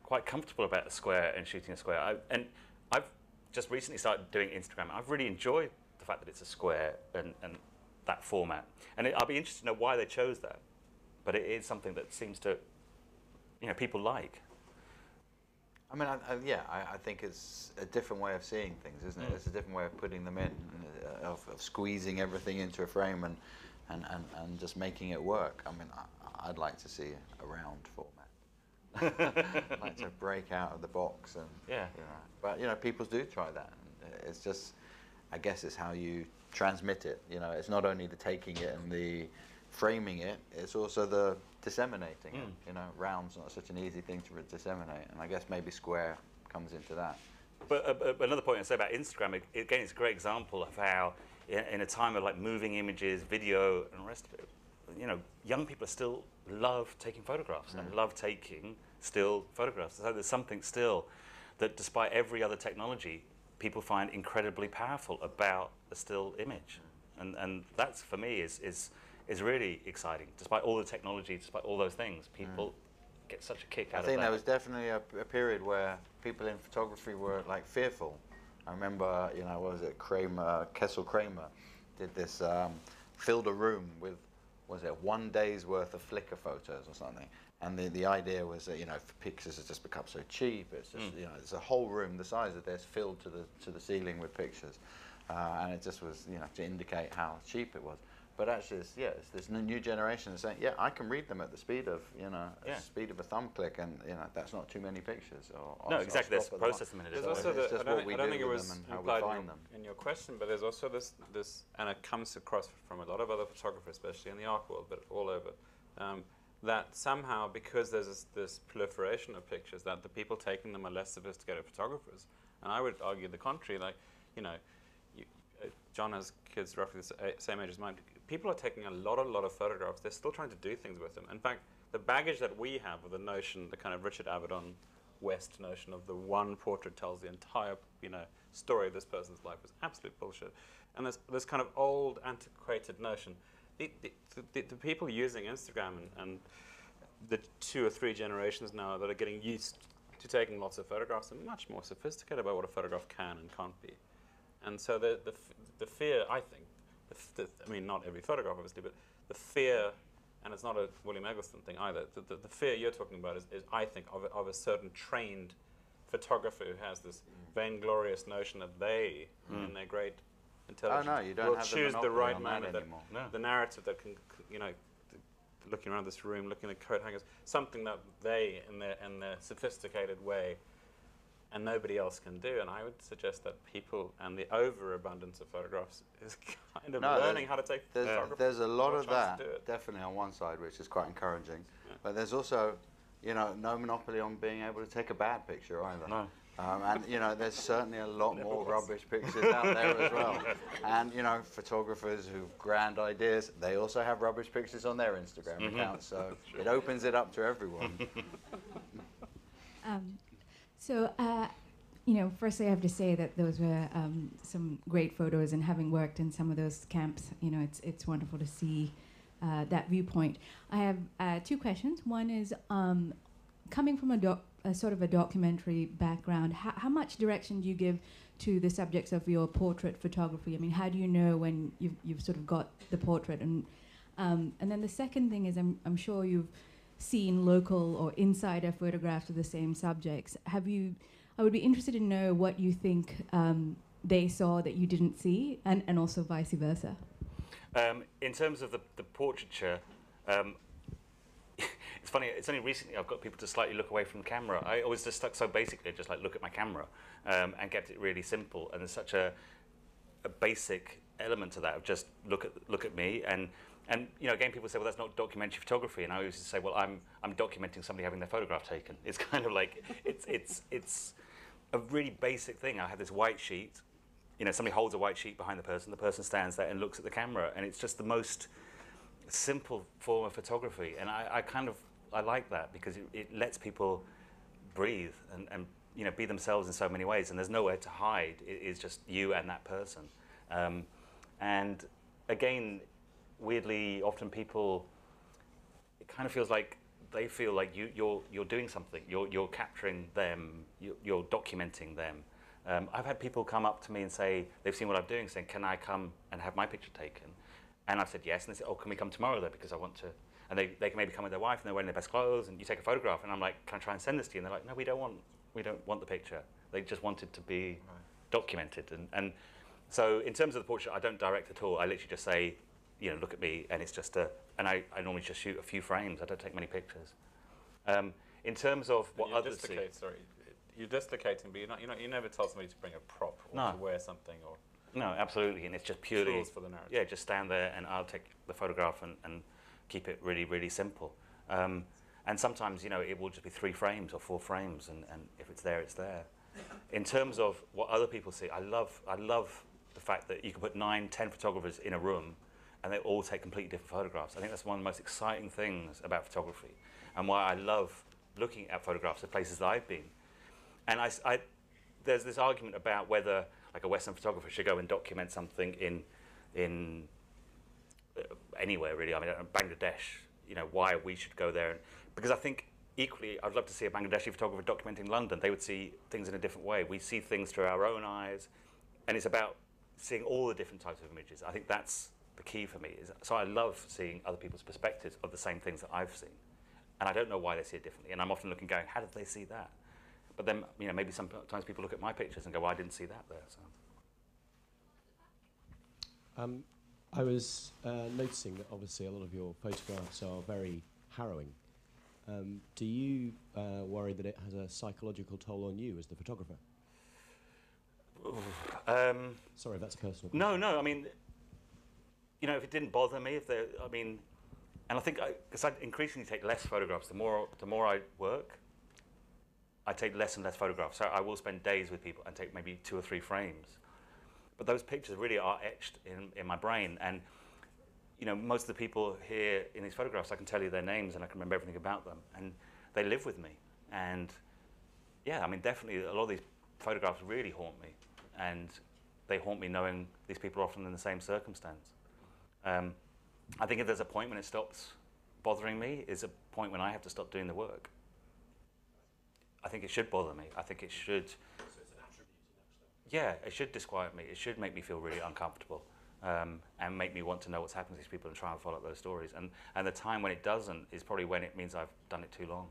quite comfortable about a square and shooting a square. And I've just recently started doing Instagram. I've really enjoyed the fact that it's a square and that format. And I'll be interested to know why they chose that. But it is something that seems to, you know, people like. I mean, I think it's a different way of seeing things, isn't it? It's a different way of putting them in, of squeezing everything into a frame and just making it work. I mean, I'd like to see a round format. I'd like to break out of the box and you know. But you know, people do try that. It's just, I guess, it's how you transmit it. You know, it's not only the taking it and the framing it; it's also the disseminating it. You know, round's not such an easy thing to disseminate, and I guess maybe square comes into that. But another point I say about Instagram, again, it's a great example of how, in a time of like moving images, video, and the rest of it, you know, young people still love taking photographs and love taking still photographs. So there's something still that, despite every other technology, people find incredibly powerful about a still image, and that's for me is really exciting. Despite all the technology, despite all those things, people get such a kick out of that. I think there was definitely a period where people in photography were like fearful. I remember, you know, what was it, Kessel Kramer did this, filled a room with, was it 1 day's worth of Flickr photos or something? And the idea was that, you know, pictures have just become so cheap. It's just, you know, it's a whole room the size of this filled to the ceiling with pictures, and it just was, you know, to indicate how cheap it was. But actually, it's this new generation that's saying, yeah, I can read them at the speed of, you know, speed of a thumb click, and you know, that's not too many pictures. No, exactly. There's process them in it. There's also I don't think it was implied in your question, but there's also this, and it comes across from a lot of other photographers, especially in the art world, but all over, that somehow, because there's this proliferation of pictures, that the people taking them are less sophisticated photographers. And I would argue the contrary. Like, you know, John has kids roughly the same age as mine. People are taking a lot of photographs. They're still trying to do things with them. In fact, the baggage that we have of the notion, the kind of Richard Avedon West notion of the one portrait tells the entire, you know, story of this person's life is absolute bullshit. And there's this kind of old, antiquated notion. The people using Instagram and the 2 or 3 generations now that are getting used to taking lots of photographs are much more sophisticated about what a photograph can and can't be. And so the fear, I think, I mean, not every photograph, obviously, but the fear, and it's not a William Eggleston thing either, the fear you're talking about is I think, of a certain trained photographer who has this vainglorious notion that they, in their great intelligence, will choose the right manner, the narrative that can, you know, looking around this room, looking at coat hangers, something that they, in their sophisticated way, and nobody else can do. And I would suggest that people, and the overabundance of photographs is kind of learning how to take photography. There's a lot of that, definitely on one side, which is quite encouraging. Yeah. But there's also, you know, no monopoly on being able to take a bad picture either. No. And, you know, there's certainly a lot more rubbish pictures out there as well. And, you know, photographers who've grand ideas, they also have rubbish pictures on their Instagram accounts. So it opens it up to everyone. You know, firstly, I have to say that those were some great photos, and having worked in some of those camps, you know, it's wonderful to see that viewpoint. I have 2 questions. One is, coming from a sort of a documentary background, how much direction do you give to the subjects of your portrait photography? I mean, how do you know when you've sort of got the portrait? And then the second thing is, I'm sure you've seen local or insider photographs of the same subjects. I would be interested to know what you think they saw that you didn't see, and also vice versa. In terms of the portraiture, it's funny, it's only recently I've got people to slightly look away from the camera. I always just stuck so basically, just like look at my camera, and kept it really simple. And there's such a basic element to that of just look at me. And And again, people say, well, that's not documentary photography, and I always say, well, I'm documenting somebody having their photograph taken. It's kind of like it's a really basic thing. I have this white sheet. Somebody holds a white sheet behind the person stands there and looks at the camera, and it's just the most simple form of photography. And I like that because it lets people breathe and be themselves in so many ways, and there's nowhere to hide. It is just you and that person. And again, weirdly, often people, it kind of feels like they feel like you're doing something. You're capturing them. You're documenting them. I've had people come up to me and say they've seen what I'm doing, saying, "Can I come and have my picture taken?" And I've said yes, and they say, "Oh, can we come tomorrow though? Because I want to." And they can maybe come with their wife and they're wearing their best clothes, and you take a photograph, and I'm like, "Can I try and send this to you?" And they're like, "No, we don't want the picture." They just want it to be documented. And so in terms of the portrait, I don't direct at all. I literally just say, look at me, and it's just and I normally just shoot a few frames. I don't take many pictures. In terms of what others see. Sorry, you're dislocating, but you never tell somebody to bring a prop or to wear something or. No, absolutely, and it's just purely. Tools for the narrative. Yeah, just stand there, and I'll take the photograph and keep it really, really simple. And sometimes, it will just be 3 frames or 4 frames, and if it's there, it's there. In terms of what other people see, I love the fact that you can put 9, 10 photographers in a room, and they all take completely different photographs. I think that's one of the most exciting things about photography, and why I love looking at photographs of places that I've been. And there's this argument about whether, like, a Western photographer should go and document something in anywhere really. I mean, Bangladesh. Why we should go there, because I think equally, I'd love to see a Bangladeshi photographer documenting London. They would see things in a different way. We see things through our own eyes, and it's about seeing all the different types of images. I think that's the key for me. So I love seeing other people's perspectives of the same things that I've seen, and I don't know why they see it differently. And I'm often looking, going, how did they see that? But then, maybe sometimes people look at my pictures and go, well, I didn't see that there. So. I was noticing that obviously a lot of your photographs are very harrowing. Do you worry that it has a psychological toll on you as the photographer? Sorry, that's a personal question. No. I mean, if it didn't bother me, and I think because I increasingly take less photographs. The more I work, I take less and less photographs. So I will spend days with people and take maybe 2 or 3 frames. But those pictures really are etched in my brain. And, most of the people here in these photographs, I can tell you their names and I can remember everything about them. And they live with me. And, yeah, definitely a lot of these photographs really haunt me. And they haunt me knowing these people are often in the same circumstance. I think if there's a point when it stops bothering me, is a point when I have to stop doing the work. I think it should bother me. I think it should. So it's an attribute. Yeah, it should disquiet me. It should make me feel really uncomfortable, and make me want to know what's happened to these people and try and follow up those stories. And the time when it doesn't is probably when it means I've done it too long.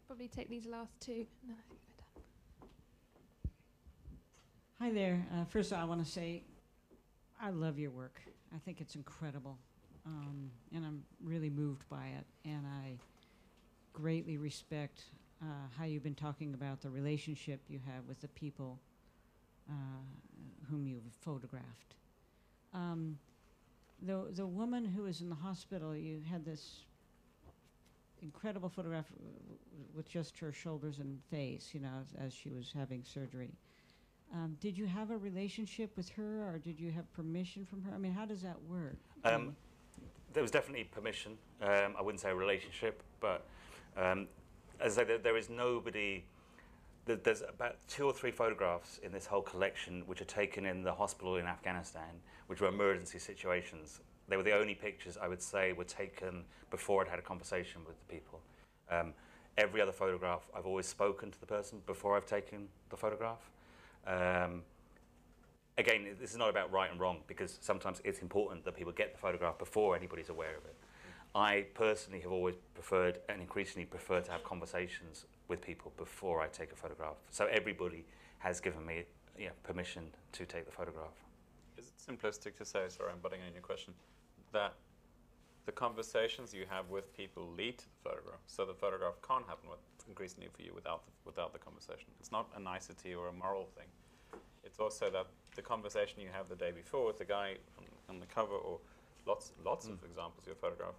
Probably take these last 2, and then I think we're done. Hi there. First of all, I want to say I love your work. I think it's incredible, and I'm really moved by it. And I greatly respect how you've been talking about the relationship you have with the people whom you've photographed. The woman who was in the hospital, you had this incredible photograph with just her shoulders and face, as she was having surgery. Did you have a relationship with her, or did you have permission from her? How does that work? There was definitely permission. I wouldn't say a relationship, but as I say, there is nobody. There's about 2 or 3 photographs in this whole collection which are taken in the hospital in Afghanistan, which were emergency situations. They were the only pictures I would say were taken before I'd had a conversation with the people. Every other photograph, I've always spoken to the person before I've taken the photograph. Again, this is not about right and wrong, because sometimes it's important that people get the photograph before anybody's aware of it. I personally have always preferred, and increasingly prefer, to have conversations with people before I take a photograph. So everybody has given me permission to take the photograph. Is it simplistic to say, sorry, I'm butting in your question, that the conversations you have with people lead to the photograph, so the photograph can't happen increasingly for you without the conversation? It's not a nicety or a moral thing. it's also that the conversation you have the day before with the guy on the cover, or lots of examples of your photograph,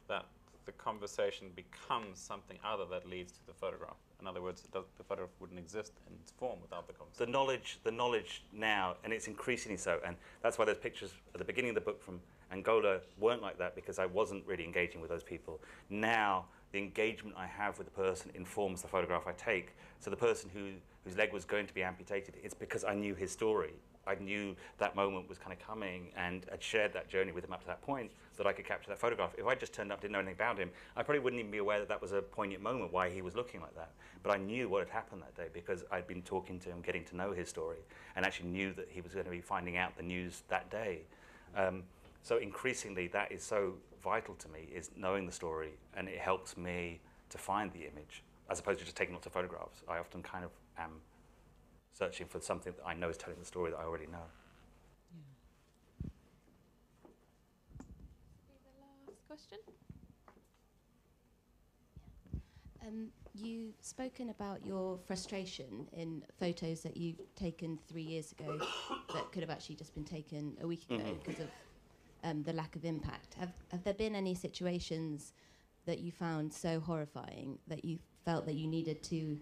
that the conversation becomes something other that leads to the photograph. In other words, the photograph wouldn't exist in its form without the conversation. The knowledge now, and it's increasingly so, and that's why those pictures at the beginning of the book from Angola weren't like that, because I wasn't really engaging with those people. Now, the engagement I have with the person informs the photograph I take. So the person whose leg was going to be amputated, it's because I knew his story. I knew that moment was kind of coming, and had shared that journey with him up to that point, that I could capture that photograph. If I just turned up, didn't know anything about him, I probably wouldn't even be aware that that was a poignant moment, why he was looking like that. But I knew what had happened that day, because I'd been talking to him, getting to know his story, and actually knew that he was going to be finding out the news that day. So increasingly, that is so vital to me, is knowing the story, and it helps me to find the image, as opposed to just taking lots of photographs. I often kind of am searching for something that I know is telling the story that I already know. The last question. You've spoken about your frustration in photos that you've taken 3 years ago that could have actually just been taken a week ago because of the lack of impact. Have there been any situations that you found so horrifying that you felt that you needed to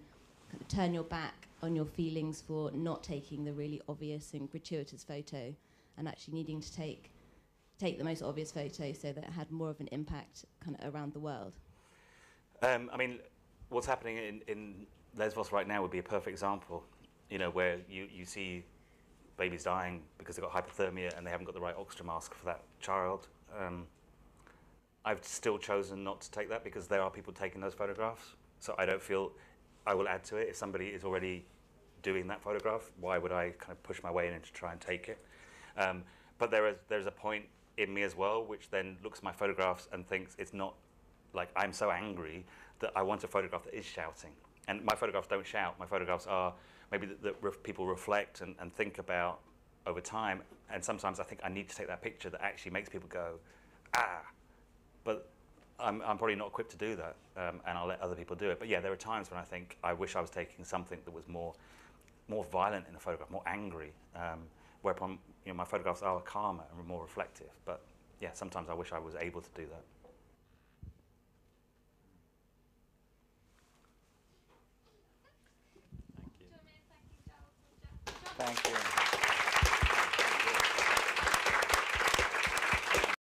kind of turn your back on your feelings for not taking the really obvious and gratuitous photo, and actually needing to take the most obvious photo so that it had more of an impact kind of around the world? I mean, what's happening in Lesbos right now would be a perfect example, you know, where you see babies dying because they've got hypothermia and they haven't got the right oxygen mask for that child. I've still chosen not to take that because there are people taking those photographs, so I don't feel I will add to it. If somebody is already doing that photograph, why would I kind of push my way in to try and take it? But there's a point in me as well which then looks at my photographs and thinks it's not like I'm so angry that I want a photograph that is shouting. And my photographs don't shout. My photographs are maybe that people reflect and think about over time. And sometimes I think I need to take that picture that actually makes people go, ah. But I'm probably not equipped to do that, and I'll let other people do it. But yeah, there are times when I think I wish I was taking something that was more violent in the photograph, more angry, whereupon, you know, my photographs are calmer and more reflective. But yeah, sometimes I wish I was able to do that.